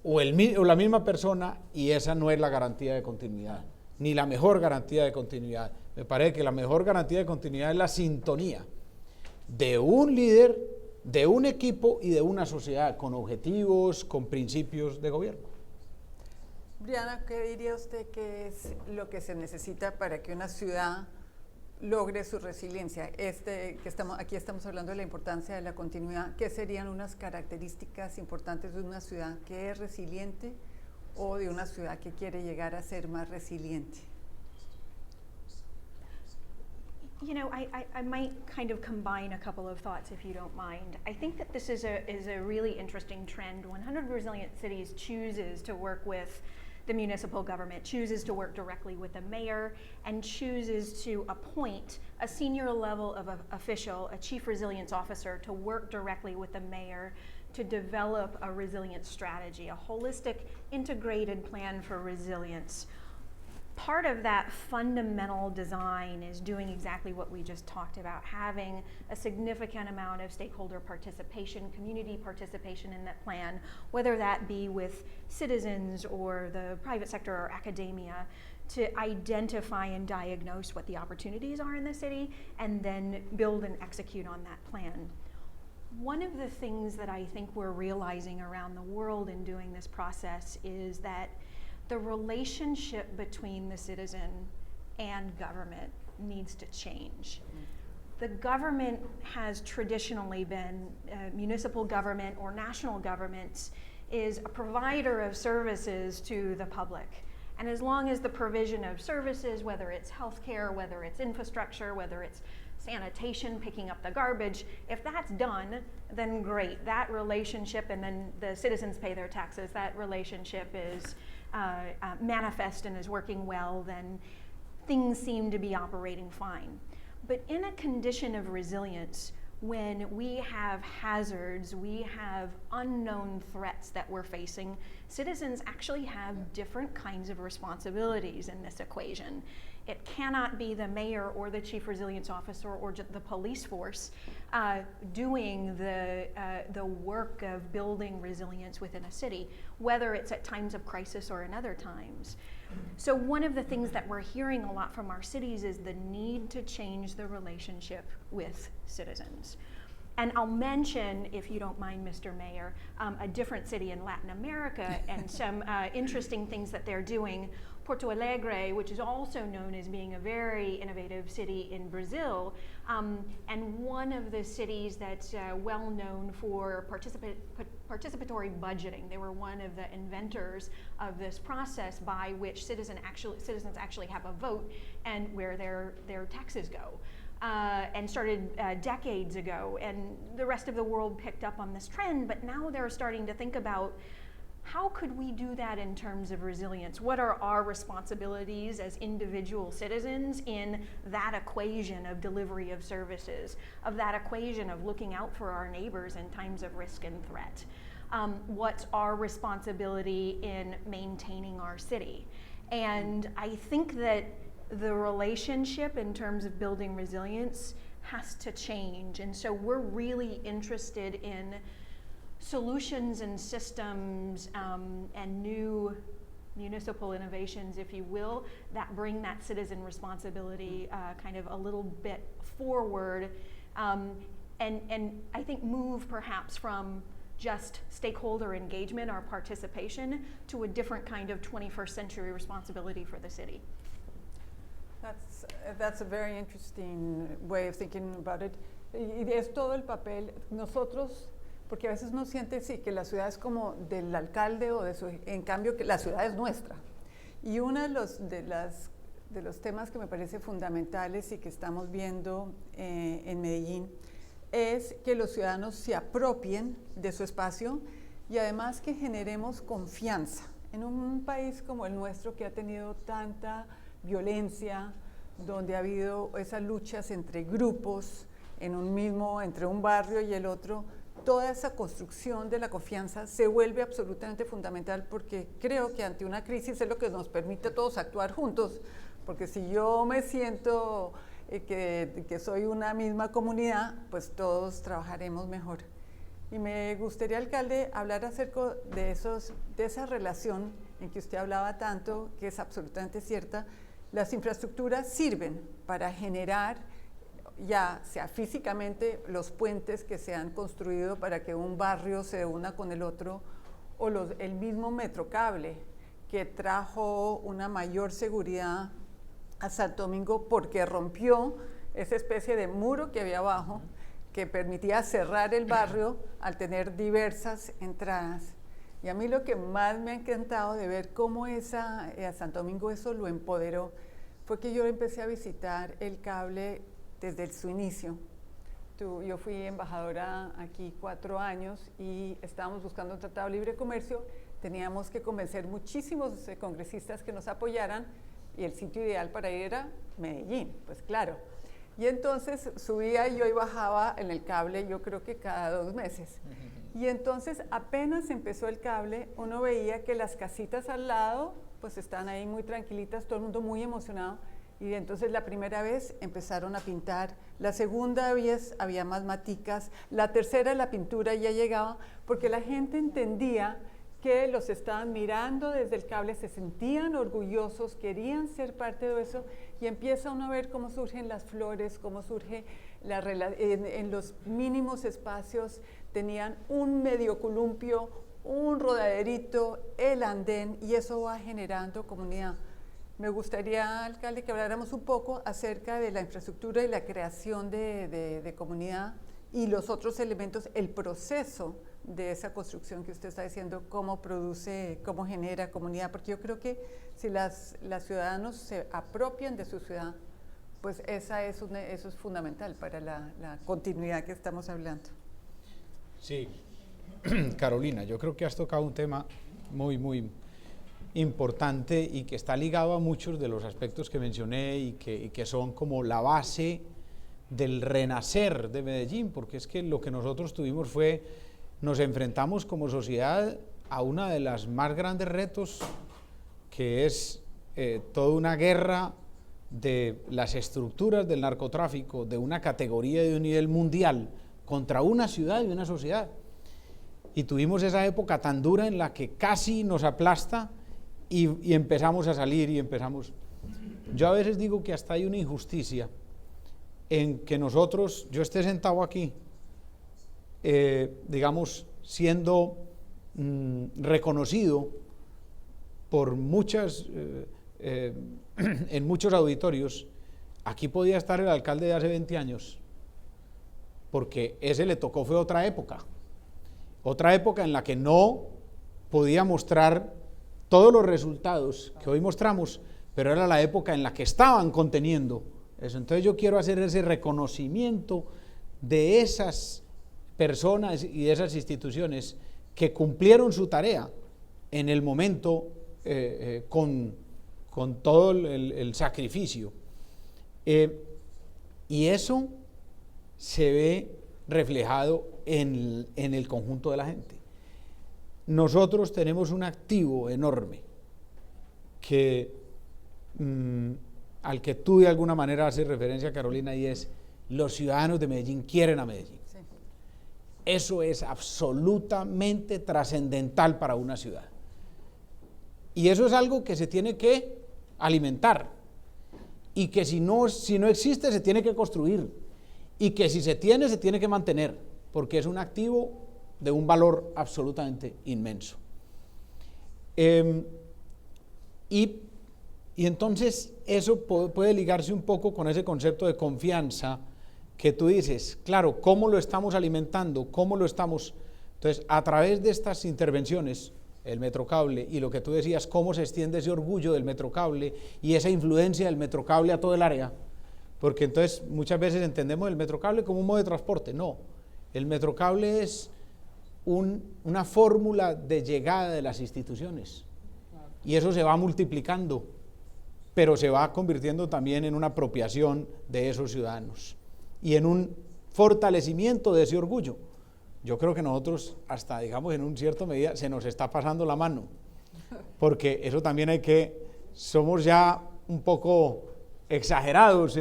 o la misma persona, y esa no es la garantía de continuidad, ni la mejor garantía de continuidad. Me parece que la mejor garantía de continuidad es la sintonía de un líder, de un equipo y de una sociedad con objetivos, con principios de gobierno. Brianna, ¿qué diría usted que es lo que se necesita para que una ciudad logre su resiliencia? Aquí estamos hablando de la importancia de la continuidad. ¿Qué serían unas características importantes de una ciudad que es resiliente o de una ciudad que quiere llegar a ser más resiliente? You know, I might kind of combine a couple of thoughts, if you don't mind. I think that this is a really interesting trend. 100 Resilient Cities chooses to work with the municipal government, chooses to work directly with the mayor, and chooses to appoint a senior level of official, a chief resilience officer, to work directly with the mayor to develop a resilience strategy, a holistic, integrated plan for resilience. Part of that fundamental design is doing exactly what we just talked about, having a significant amount of stakeholder participation, community participation in that plan, whether that be with citizens or the private sector or academia, to identify and diagnose what the opportunities are in the city and then build and execute on that plan. One of the things that I think we're realizing around the world in doing this process is that the relationship between the citizen and government needs to change. The government has traditionally been, municipal government or national governments is a provider of services to the public. And as long as the provision of services, whether it's healthcare, whether it's infrastructure, whether it's sanitation, picking up the garbage, if that's done, then great. That relationship, and then the citizens pay their taxes, that relationship is manifest and is working well, then things seem to be operating fine. But in a condition of resilience, when we have hazards, we have unknown threats that we're facing, citizens actually have different kinds of responsibilities in this equation. It cannot be the mayor or the chief resilience officer or the police force doing the work of building resilience within a city, whether it's at times of crisis or in other times. So one of the things that we're hearing a lot from our cities is the need to change the relationship with citizens. And I'll mention, if you don't mind, Mr. Mayor, a different city in Latin America and some interesting things that they're doing. Porto Alegre, which is also known as being a very innovative city in Brazil, and one of the cities that's well known for participatory budgeting. They were one of the inventors of this process by which citizens actually have a vote and where their taxes go. And started decades ago, and the rest of the world picked up on this trend, but now they're starting to think about how could we do that in terms of resilience? What are our responsibilities as individual citizens in that equation of delivery of services, of that equation of looking out for our neighbors in times of risk and threat? What's our responsibility in maintaining our city? And I think that the relationship in terms of building resilience has to change. And so we're really interested in solutions and systems and new municipal innovations, if you will, that bring that citizen responsibility kind of a little bit forward, and I think move perhaps from just stakeholder engagement or participation to a different kind of 21st century responsibility for the city. That's a very interesting way of thinking about it. Y es todo el papel, nosotros, porque a veces uno siente, sí, que la ciudad es como del alcalde o de su, en cambio que la ciudad es nuestra. Y uno de los temas que me parece fundamentales y que estamos viendo en Medellín es que los ciudadanos se apropien de su espacio y además que generemos confianza. En un país como el nuestro que ha tenido tanta violencia, donde ha habido esas luchas entre grupos, entre un barrio y el otro, toda esa construcción de la confianza se vuelve absolutamente fundamental porque creo que ante una crisis es lo que nos permite a todos actuar juntos, porque si yo me siento que soy una misma comunidad, pues todos trabajaremos mejor. Y me gustaría, alcalde, hablar acerca de esa relación en que usted hablaba tanto, que es absolutamente cierta. Las infraestructuras sirven para generar, ya sea físicamente, los puentes que se han construido para que un barrio se una con el otro, o el mismo Metrocable, que trajo una mayor seguridad a Santo Domingo porque rompió esa especie de muro que había abajo, que permitía cerrar el barrio al tener diversas entradas. Y a mí lo que más me ha encantado de ver cómo a Santo Domingo eso lo empoderó fue que yo empecé a visitar el cable desde su inicio. Yo fui embajadora aquí 4 años y estábamos buscando un tratado de libre comercio. Teníamos que convencer muchísimos congresistas que nos apoyaran y el sitio ideal para ir era Medellín, pues claro. Y entonces subía y bajaba en el cable, yo creo que cada 2 meses. Y entonces apenas empezó el cable, uno veía que las casitas al lado pues están ahí muy tranquilitas, todo el mundo muy emocionado. Y entonces la primera vez empezaron a pintar, la segunda vez había más maticas, la tercera la pintura ya llegaba, porque la gente entendía que los estaban mirando desde el cable, se sentían orgullosos, querían ser parte de eso, y empieza uno a ver cómo surgen las flores, cómo surge en los mínimos espacios, tenían un medio columpio, un rodaderito, el andén, y eso va generando comunidad. Me gustaría, alcalde, que habláramos un poco acerca de la infraestructura y la creación de comunidad y los otros elementos, el proceso de esa construcción que usted está diciendo, cómo produce, cómo genera comunidad, porque yo creo que si los ciudadanos se apropian de su ciudad, pues eso es fundamental para la continuidad que estamos hablando. Sí, Carolina, yo creo que has tocado un tema muy, muy importante y que está ligado a muchos de los aspectos que mencioné y que son como la base del renacer de Medellín, porque es que lo que nosotros tuvimos nos enfrentamos como sociedad a una de las más grandes retos, que es toda una guerra de las estructuras del narcotráfico, de una categoría de un nivel mundial, contra una ciudad y una sociedad. Y tuvimos esa época tan dura en la que casi nos aplasta y empezamos a salir y empezamos. Yo a veces digo que hasta hay una injusticia en que yo esté sentado aquí, digamos, siendo reconocido por en muchos auditorios. Aquí podía estar el alcalde de hace 20 años, porque ese le tocó, fue otra época en la que no podía mostrar todos los resultados que hoy mostramos, pero era la época en la que estaban conteniendo eso. Entonces yo quiero hacer ese reconocimiento de esas personas y de esas instituciones que cumplieron su tarea en el momento con todo el sacrificio. Y eso se ve reflejado en el conjunto de la gente. Nosotros tenemos un activo enorme al que tú de alguna manera haces referencia, Carolina, y es: los ciudadanos de Medellín quieren a Medellín. Sí. Eso es absolutamente trascendental para una ciudad. Y eso es algo que se tiene que alimentar, y que si no existe, se tiene que construir, y que si se tiene que mantener, porque es un activo de un valor absolutamente inmenso. Y Y entonces eso puede ligarse un poco con ese concepto de confianza que tú dices, claro, ¿cómo lo estamos alimentando? ¿Cómo lo estamos? Entonces, a través de estas intervenciones, el Metrocable y lo que tú decías, cómo se extiende ese orgullo del Metrocable y esa influencia del Metrocable a todo el área, porque entonces muchas veces entendemos el Metrocable como un modo de transporte. No, el Metrocable es una fórmula de llegada de las instituciones y eso se va multiplicando, pero se va convirtiendo también en una apropiación de esos ciudadanos y en un fortalecimiento de ese orgullo. Yo creo que nosotros, hasta digamos en un cierto medida, se nos está pasando la mano, porque eso también somos ya un poco exagerados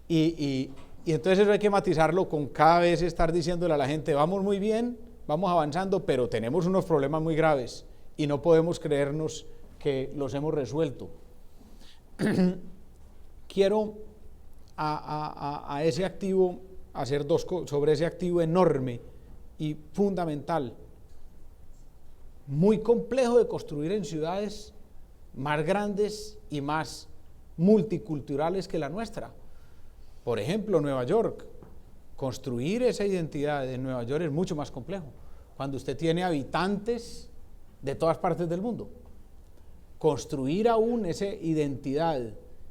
y entonces eso hay que matizarlo con cada vez estar diciéndole a la gente, vamos muy bien, vamos avanzando, pero tenemos unos problemas muy graves y no podemos creernos que los hemos resuelto. Quiero a ese activo hacer dos cosas sobre ese activo enorme y fundamental, muy complejo de construir en ciudades más grandes y más multiculturales que la nuestra. Por ejemplo, Nueva York, construir esa identidad en Nueva York es mucho más complejo, cuando usted tiene habitantes de todas partes del mundo. Construir aún esa identidad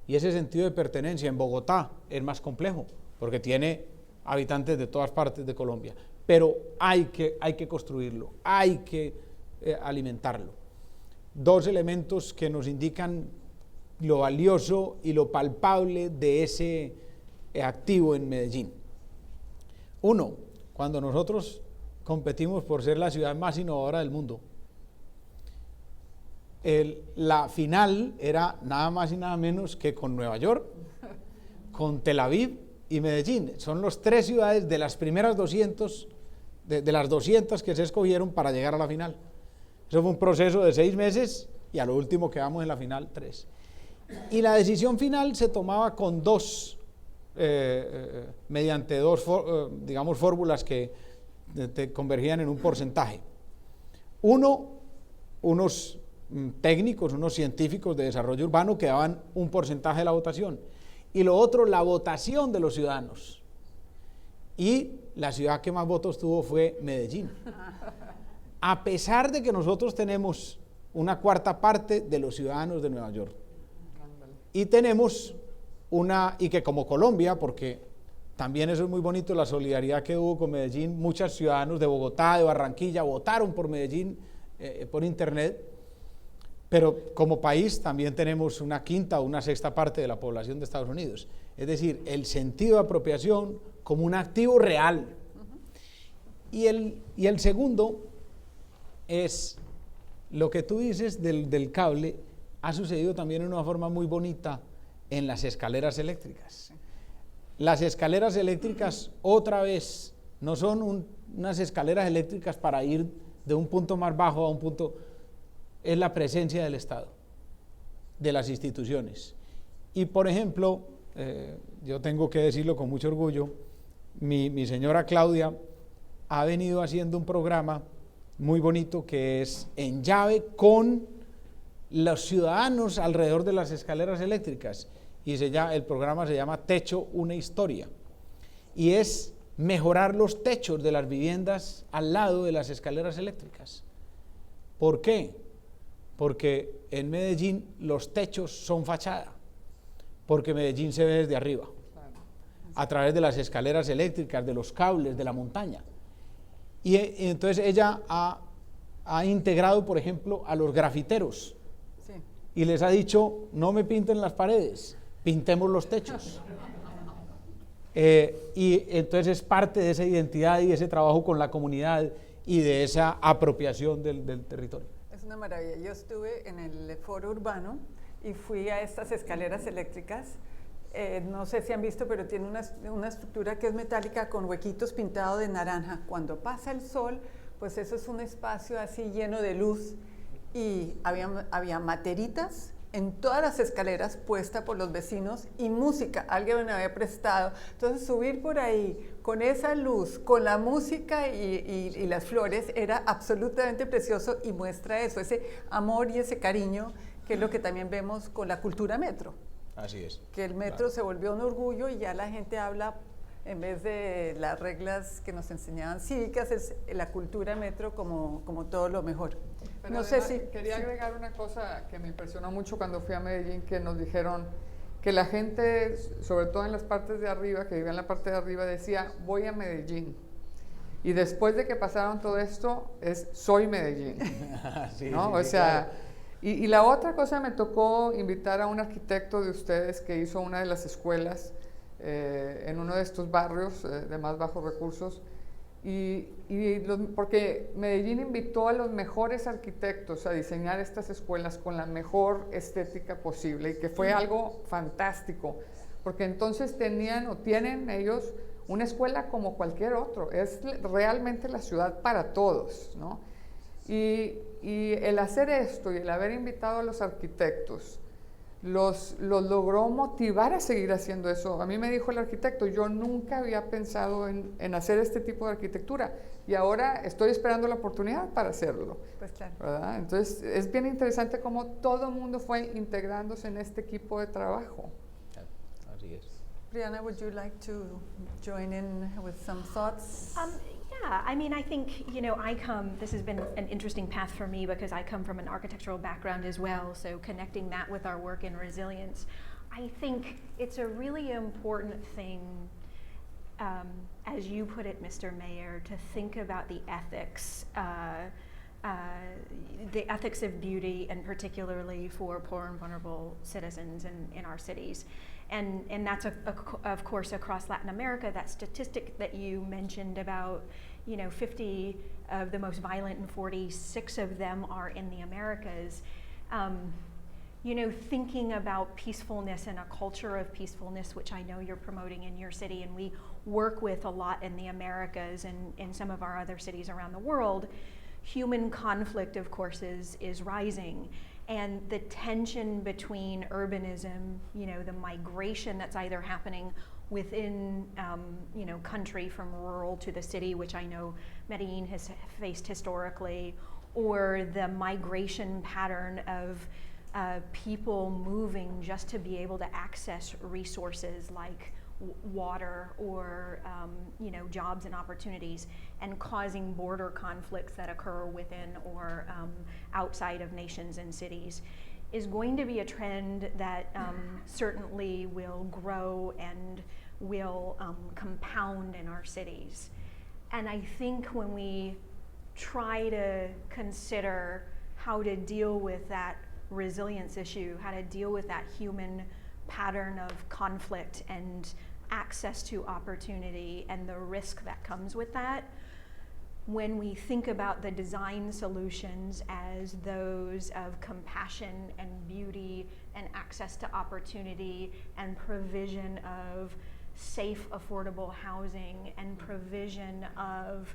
y ese sentido de pertenencia en Bogotá es más complejo, porque tiene habitantes de todas partes de Colombia, pero hay que construirlo, hay que alimentarlo. Dos elementos que nos indican lo valioso y lo palpable de ese activo en Medellín. Uno, cuando nosotros competimos por ser la ciudad más innovadora del mundo, la final era nada más y nada menos que con Nueva York, con Tel Aviv y Medellín. Son las tres ciudades de las primeras 200, de las 200 que se escogieron para llegar a la final. Eso fue un proceso de 6 meses y a lo último quedamos en la final 3. Y la decisión final se tomaba con mediante dos digamos, fórmulas que convergían en un porcentaje. Uno, unos técnicos, unos científicos de desarrollo urbano que daban un porcentaje de la votación, y lo otro, la votación de los ciudadanos. Y la ciudad que más votos tuvo fue Medellín. A pesar de que nosotros tenemos una cuarta parte de los ciudadanos de Nueva York. Y tenemos y que como Colombia, porque también eso es muy bonito, la solidaridad que hubo con Medellín, muchos ciudadanos de Bogotá, de Barranquilla, votaron por Medellín por internet, pero como país también tenemos una quinta o una sexta parte de la población de Estados Unidos. Es decir, el sentido de apropiación como un activo real. Y el segundo es lo que tú dices del cable, ha sucedido también de una forma muy bonita en las escaleras eléctricas. Las escaleras eléctricas, otra vez, no son unas escaleras eléctricas para ir de un punto más bajo a un punto, es la presencia del Estado, de las instituciones. Y por ejemplo, yo tengo que decirlo con mucho orgullo, mi señora Claudia ha venido haciendo un programa muy bonito que es en llave con los ciudadanos alrededor de las escaleras eléctricas, y el programa se llama Techo, una historia, y es mejorar los techos de las viviendas al lado de las escaleras eléctricas. ¿Por qué? Porque en Medellín los techos son fachada, porque Medellín se ve desde arriba, a través de las escaleras eléctricas, de los cables, de la montaña. Y entonces ella ha integrado, por ejemplo, a los grafiteros, sí, y les ha dicho, no me pinten las paredes, pintemos los techos. Y entonces es parte de esa identidad y ese trabajo con la comunidad y de esa apropiación del territorio. Es una maravilla. Yo estuve en el foro urbano y fui a estas escaleras eléctricas. No sé si han visto, pero tiene una estructura que es metálica con huequitos pintados de naranja. Cuando pasa el sol, pues eso es un espacio así lleno de luz, y había materitas en todas las escaleras puesta por los vecinos y música, alguien me había prestado. Entonces subir por ahí con esa luz, con la música y las flores era absolutamente precioso y muestra eso, ese amor y ese cariño que es lo que también vemos con la cultura metro, Así es. que el metro se volvió un orgullo y ya la gente habla, en vez de las reglas que nos enseñaban cívicas, es la cultura metro como todo lo mejor. Pero No sé además, si... quería sí. agregar una cosa que me impresionó mucho cuando fui a Medellín, que nos dijeron que la gente, sobre todo en las partes de arriba, que vivía en la parte de arriba, decía, voy a Medellín. Y después de que pasaron todo esto, es soy Medellín. Sí, ¿No? sí, O sí, sea, claro. y la otra cosa, me tocó invitar a un arquitecto de ustedes que hizo una de las escuelas en uno de estos barrios de más bajos recursos, porque Medellín invitó a los mejores arquitectos a diseñar estas escuelas con la mejor estética posible, y que fue algo fantástico, porque entonces tenían o tienen ellos una escuela como cualquier otro, es realmente la ciudad para todos, ¿no? Y el hacer esto y el haber invitado a los arquitectos los logró motivar a seguir haciendo eso. A mí me dijo el arquitecto, yo nunca había pensado en hacer este tipo de arquitectura y ahora estoy esperando la oportunidad para hacerlo. Pues claro. ¿Verdad? Entonces es bien interesante cómo todo el mundo fue integrándose en este equipo de trabajo. Así es. Brianna, would you like to join in with some thoughts? Yeah, I mean, I think, this has been an interesting path for me because I come from an architectural background as well, so connecting that with our work in resilience, I think it's a really important thing, as you put it, Mr. Mayor, to think about the ethics of beauty, and particularly for poor and vulnerable citizens in our cities. And that's, of course, across Latin America. That statistic that you mentioned about, 50 of the most violent and 46 of them are in the Americas. Thinking about peacefulness and a culture of peacefulness, which I know you're promoting in your city, and we work with a lot in the Americas and in some of our other cities around the world, human conflict, of course, is rising. And the tension between urbanism, the migration that's either happening within, country from rural to the city, which I know Medellin has faced historically, or the migration pattern of people moving just to be able to access resources like water or jobs and opportunities, and causing border conflicts that occur within or outside of nations and cities, is going to be a trend that certainly will grow and will compound in our cities. And I think when we try to consider how to deal with that resilience issue, how to deal with that human pattern of conflict and access to opportunity and the risk that comes with that, when we think about the design solutions as those of compassion and beauty and access to opportunity and provision of safe, affordable housing and provision of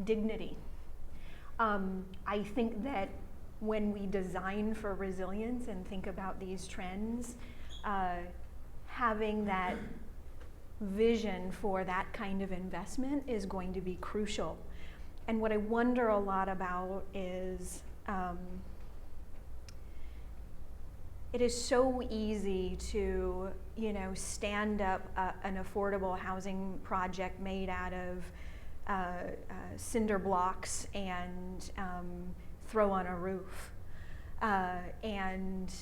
dignity, I think that when we design for resilience and think about these trends, having that vision for that kind of investment is going to be crucial. And what I wonder a lot about is it is so easy to, stand up an affordable housing project made out of cinder blocks and throw on a roof and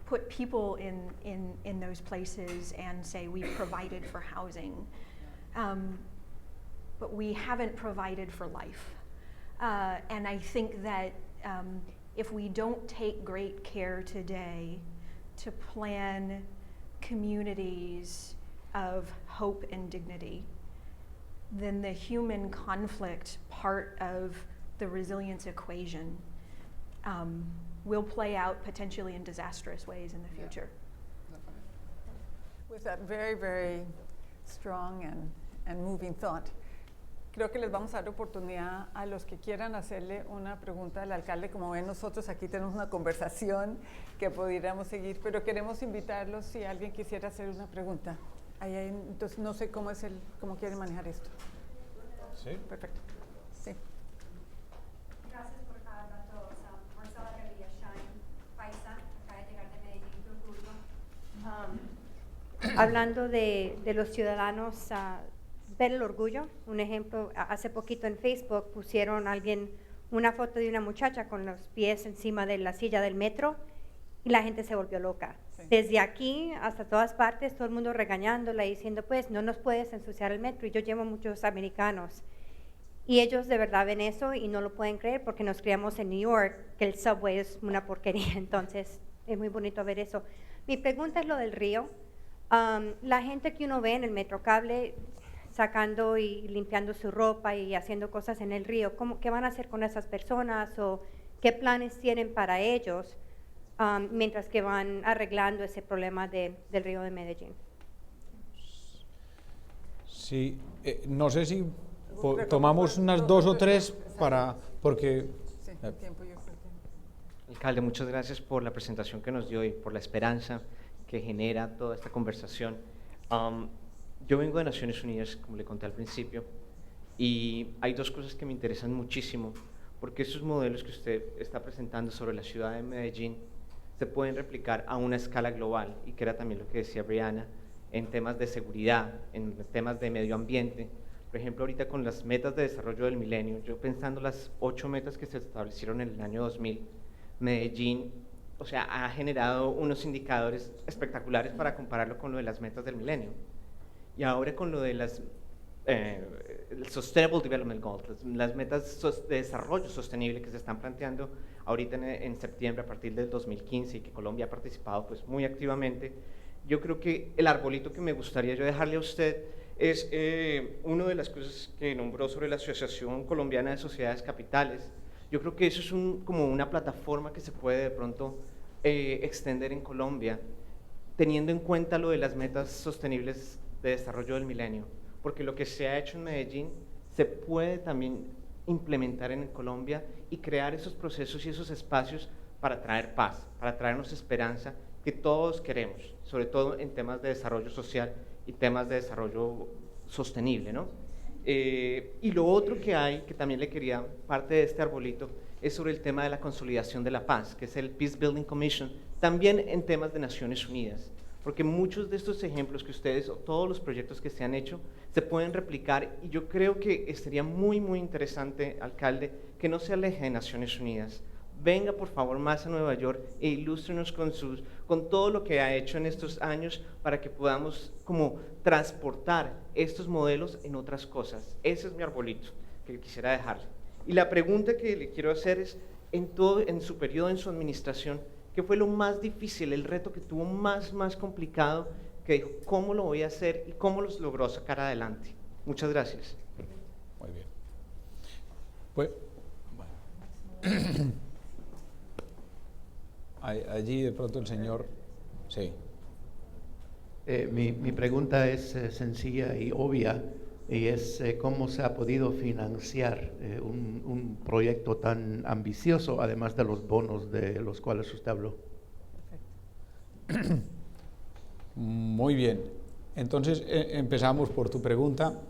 put people in those places and say we provided for housing. But we haven't provided for life. And I think that if we don't take great care today to plan communities of hope and dignity, then the human conflict part of the resilience equation will play out potentially in disastrous ways in the future. With that very, very strong and moving thought, creo que les vamos a dar oportunidad a los que quieran hacerle una pregunta al alcalde. Como ven, nosotros aquí tenemos una conversación que pudiéramos seguir, pero queremos invitarlos si alguien quisiera hacer una pregunta. Entonces no sé cómo quieren manejar esto. Sí. Perfecto. Sí. Gracias por cada dato. Marcela García Shine, Paisa, acá hablando de los ciudadanos, ver el orgullo. Un ejemplo, hace poquito en Facebook pusieron una foto de una muchacha con los pies encima de la silla del metro y la gente se volvió loca. Sí. Desde aquí hasta todas partes, todo el mundo regañándola y diciendo, pues, no nos puedes ensuciar el metro. Y yo llevo muchos americanos. Y ellos de verdad ven eso y no lo pueden creer porque nos criamos en New York, que el subway es una porquería. Entonces, es muy bonito ver eso. Mi pregunta es lo del río. La gente que uno ve en el Metrocable sacando y limpiando su ropa y haciendo cosas en el río, ¿qué van a hacer con esas personas o qué planes tienen para ellos mientras que van arreglando ese problema del río de Medellín? Sí, no sé si tomamos unas 2 o 3 porque... Sí, tiempo, yo creo que... Alcalde, muchas gracias por la presentación que nos dio y por la esperanza que genera toda esta conversación. Yo vengo de Naciones Unidas, como le conté al principio, y hay 2 cosas que me interesan muchísimo, porque esos modelos que usted está presentando sobre la ciudad de Medellín se pueden replicar a una escala global, y que era también lo que decía Brianna, en temas de seguridad, en temas de medio ambiente. Por ejemplo, ahorita con las metas de desarrollo del milenio, yo pensando las 8 metas que se establecieron en el año 2000, Medellín, o sea, ha generado unos indicadores espectaculares para compararlo con lo de las metas del milenio. Y ahora con lo de las Sustainable Development Goals, las metas de desarrollo sostenible que se están planteando ahorita en septiembre a partir del 2015 y que Colombia ha participado pues muy activamente, yo creo que el arbolito que me gustaría yo dejarle a usted es una de las cosas que nombró sobre la Asociación Colombiana de Sociedades Capitales. Yo creo que eso es como una plataforma que se puede de pronto extender en Colombia, teniendo en cuenta lo de las metas sostenibles de desarrollo del milenio, porque lo que se ha hecho en Medellín se puede también implementar en Colombia y crear esos procesos y esos espacios para traer paz, para traernos esperanza que todos queremos, sobre todo en temas de desarrollo social y temas de desarrollo sostenible, ¿no? Y lo otro que hay, que también le quería, parte de este arbolito, es sobre el tema de la consolidación de la paz, que es el Peace Building Commission, también en temas de Naciones Unidas, porque muchos de estos ejemplos que ustedes, o todos los proyectos que se han hecho, se pueden replicar, y yo creo que sería muy, muy interesante, alcalde, que no se aleje de Naciones Unidas. Venga, por favor, más a Nueva York e ilústrenos con todo lo que ha hecho en estos años para que podamos como transportar estos modelos en otras cosas. Ese es mi arbolito que quisiera dejarle. Y la pregunta que le quiero hacer es, en su periodo, en su administración, ¿qué fue lo más difícil, el reto que tuvo más complicado, que dijo, ¿cómo lo voy a hacer y cómo los logró sacar adelante? Muchas gracias. Muy bien. Pues, allí de pronto el señor, sí. Mi pregunta es sencilla y obvia, y es cómo se ha podido financiar un proyecto tan ambicioso, además de los bonos de los cuales usted habló. Muy bien. Entonces empezamos por tu pregunta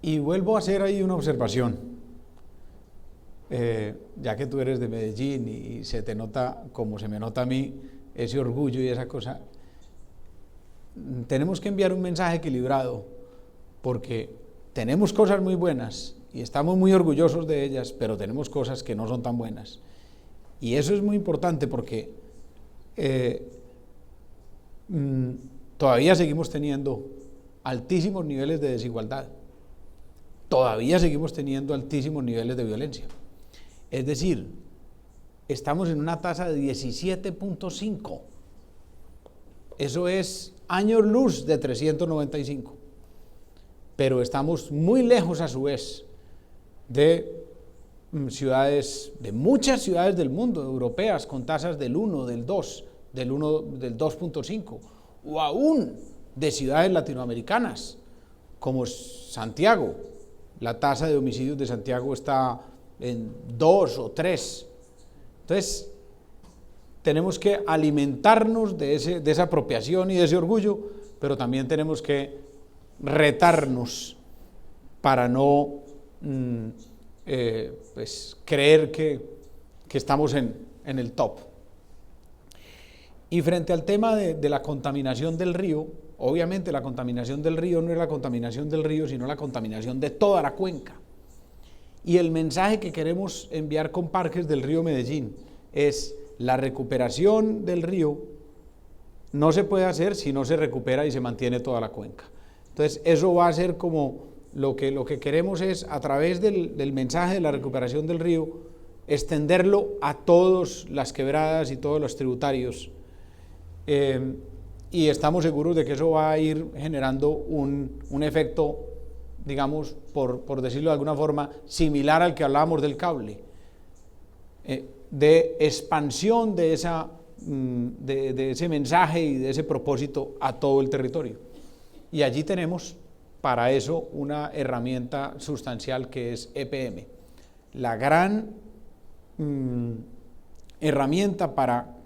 y vuelvo a hacer ahí una observación. Ya que tú eres de Medellín y se te nota, como se me nota a mí, ese orgullo y esa cosa, tenemos que enviar un mensaje equilibrado, porque tenemos cosas muy buenas y estamos muy orgullosos de ellas, pero tenemos cosas que no son tan buenas. Y eso es muy importante porque todavía seguimos teniendo altísimos niveles de desigualdad, todavía seguimos teniendo altísimos niveles de violencia. Es decir, estamos en una tasa de 17.5. Eso es años luz de 395. Pero estamos muy lejos a su vez de ciudades, de muchas ciudades del mundo, europeas, con tasas del 1, del 2, del 2.5, o aún de ciudades latinoamericanas, como Santiago. La tasa de homicidios de Santiago está en 2 o 3. Entonces, tenemos que alimentarnos de esa apropiación y de ese orgullo, pero también tenemos que retarnos para no pues, creer que estamos en el top. Y frente al tema de la contaminación del río, obviamente la contaminación del río no es la contaminación del río, sino la contaminación de toda la cuenca. Y el mensaje que queremos enviar con Parques del Río Medellín es: la recuperación del río no se puede hacer si no se recupera y se mantiene toda la cuenca. Entonces eso va a ser como lo que queremos es, a través del mensaje de la recuperación del río, extenderlo a todas las quebradas y todos los tributarios. Y estamos seguros de que eso va a ir generando un efecto, digamos, por decirlo de alguna forma, similar al que hablábamos del cable, de expansión de ese mensaje y de ese propósito a todo el territorio. Y allí tenemos para eso una herramienta sustancial que es EPM, la gran herramienta para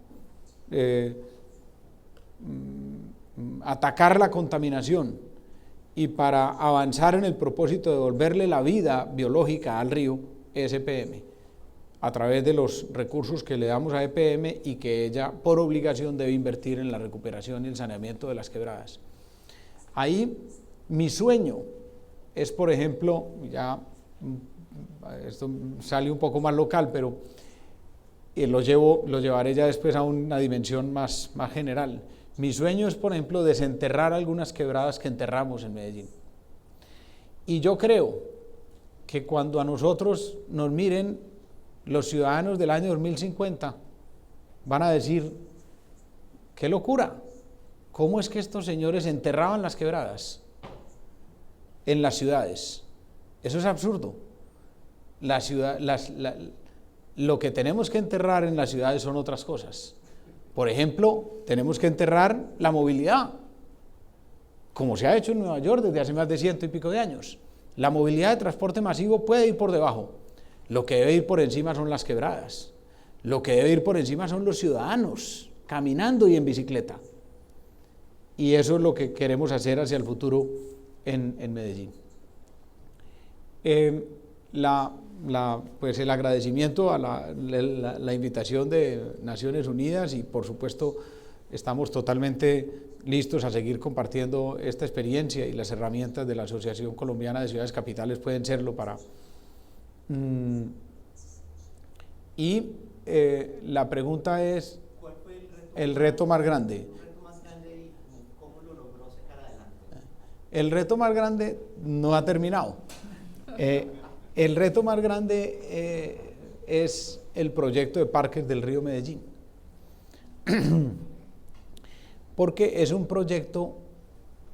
atacar la contaminación y para avanzar en el propósito de devolverle la vida biológica al río, es EPM, a través de los recursos que le damos a EPM y que ella por obligación debe invertir en la recuperación y el saneamiento de las quebradas. Ahí mi sueño es, por ejemplo, ya esto sale un poco más local, pero lo llevaré ya después a una dimensión más general. Mi sueño es, por ejemplo, desenterrar algunas quebradas que enterramos en Medellín. Y yo creo que cuando a nosotros nos miren los ciudadanos del año 2050, van a decir: ¡qué locura! ¿Cómo es que estos señores enterraban las quebradas en las ciudades? Eso es absurdo. Lo que tenemos que enterrar en las ciudades son otras cosas. Por ejemplo, tenemos que enterrar la movilidad, como se ha hecho en Nueva York desde hace más de 100 y pico de años. La movilidad de transporte masivo puede ir por debajo. Lo que debe ir por encima son las quebradas. Lo que debe ir por encima son los ciudadanos, caminando y en bicicleta. Y eso es lo que queremos hacer hacia el futuro en Medellín. Pues el agradecimiento a la invitación de Naciones Unidas, y por supuesto estamos totalmente listos a seguir compartiendo esta experiencia, y las herramientas de la Asociación Colombiana de Ciudades Capitales pueden serlo para... la pregunta es, ¿cuál fue el reto más grande? ¿Y cómo lo logró sacar adelante? El reto más grande no ha terminado. El reto más grande es el proyecto de Parques del Río Medellín, porque es un proyecto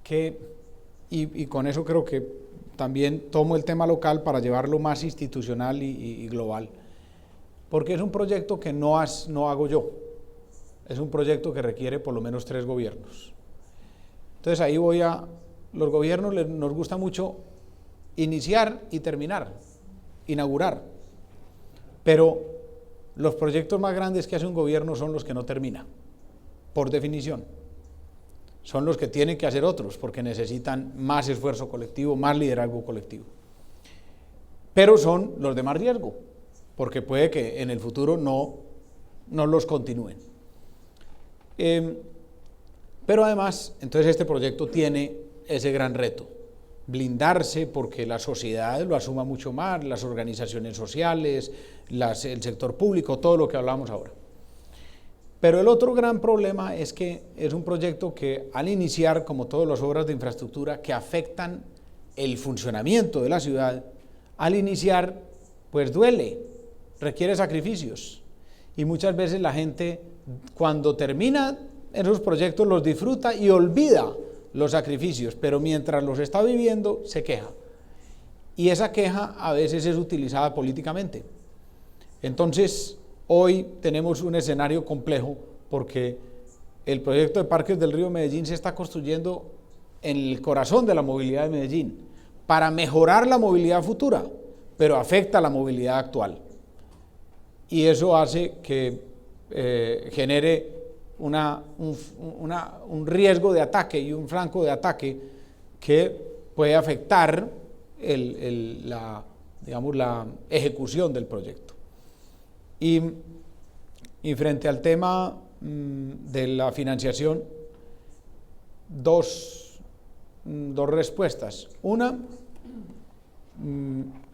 que, y con eso creo que también tomo el tema local para llevarlo más institucional y global, porque es un proyecto que no hago yo, es un proyecto que requiere por lo menos 3 gobiernos. Entonces ahí los gobiernos nos gusta mucho iniciar y terminar, inaugurar, pero los proyectos más grandes que hace un gobierno son los que no termina, por definición. Son los que tienen que hacer otros, porque necesitan más esfuerzo colectivo, más liderazgo colectivo. Pero son los de más riesgo, porque puede que en el futuro no los continúen. Pero además, entonces este proyecto tiene ese gran reto: blindarse porque la sociedad lo asuma mucho más, las organizaciones sociales, el sector público, todo lo que hablamos ahora. Pero el otro gran problema es que es un proyecto que, al iniciar, como todas las obras de infraestructura que afectan el funcionamiento de la ciudad, al iniciar, pues duele, requiere sacrificios. Y muchas veces la gente, cuando termina esos proyectos, los disfruta y olvida los sacrificios, pero mientras los está viviendo se queja, y esa queja a veces es utilizada políticamente. Entonces hoy tenemos un escenario complejo, porque el proyecto de Parques del Río Medellín se está construyendo en el corazón de la movilidad de Medellín para mejorar la movilidad futura, pero afecta la movilidad actual, y eso hace que genere un riesgo de ataque y un flanco de ataque que puede afectar la ejecución del proyecto. Y frente al tema de la financiación, dos respuestas. Una,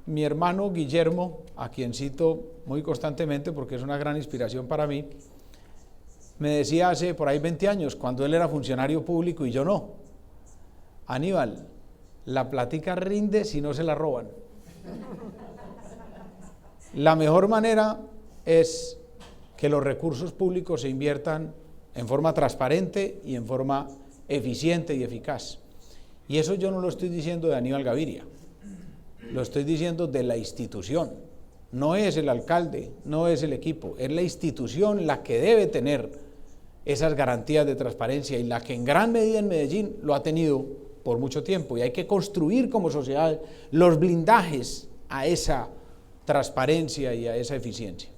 mi hermano Guillermo, a quien cito muy constantemente porque es una gran inspiración para mí, me decía hace por ahí 20 años, cuando él era funcionario público y yo no: Aníbal, la plática rinde si no se la roban. La mejor manera es que los recursos públicos se inviertan en forma transparente y en forma eficiente y eficaz. Y eso yo no lo estoy diciendo de Aníbal Gaviria, lo estoy diciendo de la institución. No es el alcalde, no es el equipo, es la institución la que debe tener esas garantías de transparencia y la que en gran medida en Medellín lo ha tenido por mucho tiempo. Y hay que construir como sociedad los blindajes a esa transparencia y a esa eficiencia.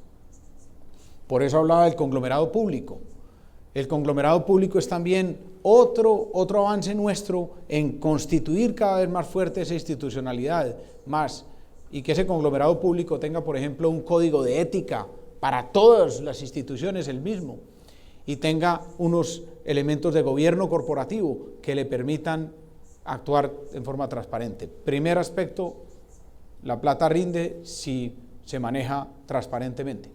Por eso hablaba del conglomerado público. El conglomerado público es también otro avance nuestro en constituir cada vez más fuerte esa institucionalidad, y que ese conglomerado público tenga, por ejemplo, un código de ética para todas las instituciones, el mismo, y tenga unos elementos de gobierno corporativo que le permitan actuar en forma transparente. Primer aspecto, la plata rinde si se maneja transparentemente.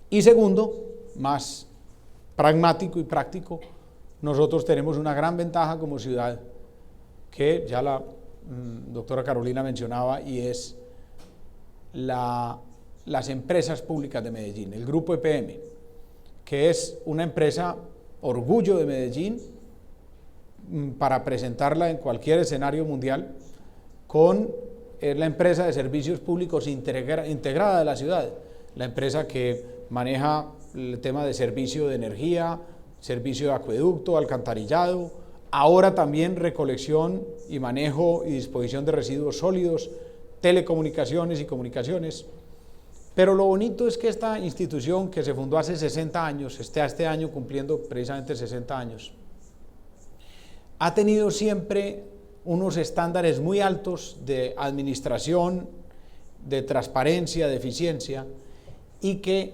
Y segundo, más pragmático y práctico, nosotros tenemos una gran ventaja como ciudad que ya la doctora Carolina mencionaba, y es las empresas públicas de Medellín, el grupo EPM, que es una empresa orgullo de Medellín para presentarla en cualquier escenario mundial, es la empresa de servicios públicos integrada de la ciudad, la empresa que maneja el tema de servicio de energía, servicio de acueducto, alcantarillado, ahora también recolección y manejo y disposición de residuos sólidos, telecomunicaciones y comunicaciones. Pero lo bonito es que esta institución, que se fundó hace 60 años, este año cumpliendo precisamente 60 años, ha tenido siempre unos estándares muy altos de administración, de transparencia, de eficiencia, y que,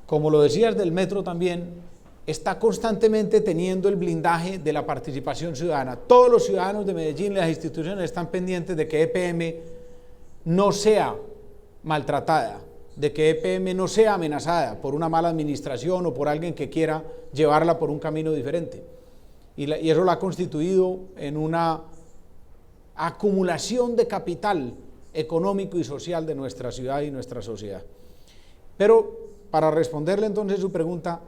como lo decías del metro también, está constantemente teniendo el blindaje de la participación ciudadana. Todos los ciudadanos de Medellín y las instituciones están pendientes de que EPM no sea maltratada, de que EPM no sea amenazada por una mala administración o por alguien que quiera llevarla por un camino diferente. Y eso lo ha constituido en una acumulación de capital económico y social de nuestra ciudad y nuestra sociedad. Pero para responderle entonces su pregunta,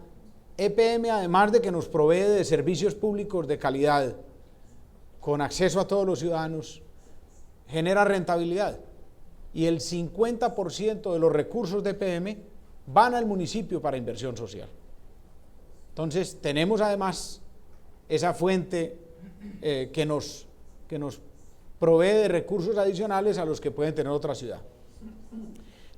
EPM, además de que nos provee de servicios públicos de calidad, con acceso a todos los ciudadanos, genera rentabilidad. Y el 50% de los recursos de EPM van al municipio para inversión social. Entonces, tenemos además esa fuente que nos provee de recursos adicionales a los que pueden tener otra ciudad.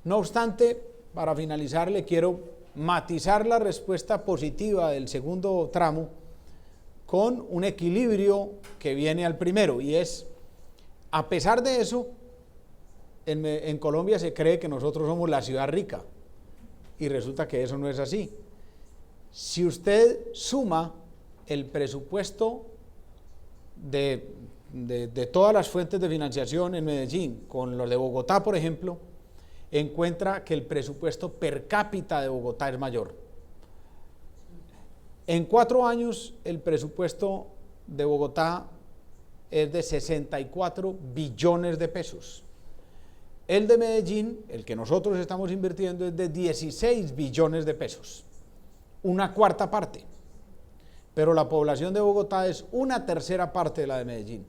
No obstante, para finalizar, le quiero matizar la respuesta positiva del segundo tramo con un equilibrio que viene al primero, y es, a pesar de eso, en Colombia se cree que nosotros somos la ciudad rica, y resulta que eso no es así. Si usted suma el presupuesto de todas las fuentes de financiación en Medellín con los de Bogotá, por ejemplo, encuentra que el presupuesto per cápita de Bogotá es mayor. En 4 años el presupuesto de Bogotá es de 64 billones de pesos. El de Medellín, el que nosotros estamos invirtiendo, es de 16 billones de pesos, una cuarta parte. Pero la población de Bogotá es una tercera parte de la de Medellín.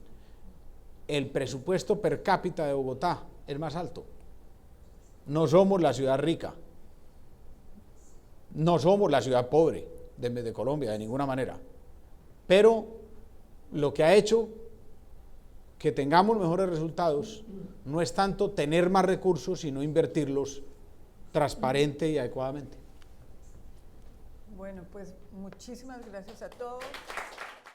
El presupuesto per cápita de Bogotá es más alto. No somos la ciudad rica, no somos la ciudad pobre de Colombia, de ninguna manera. Pero lo que ha hecho que tengamos mejores resultados no es tanto tener más recursos, sino invertirlos transparente y adecuadamente. Bueno, pues muchísimas gracias a todos.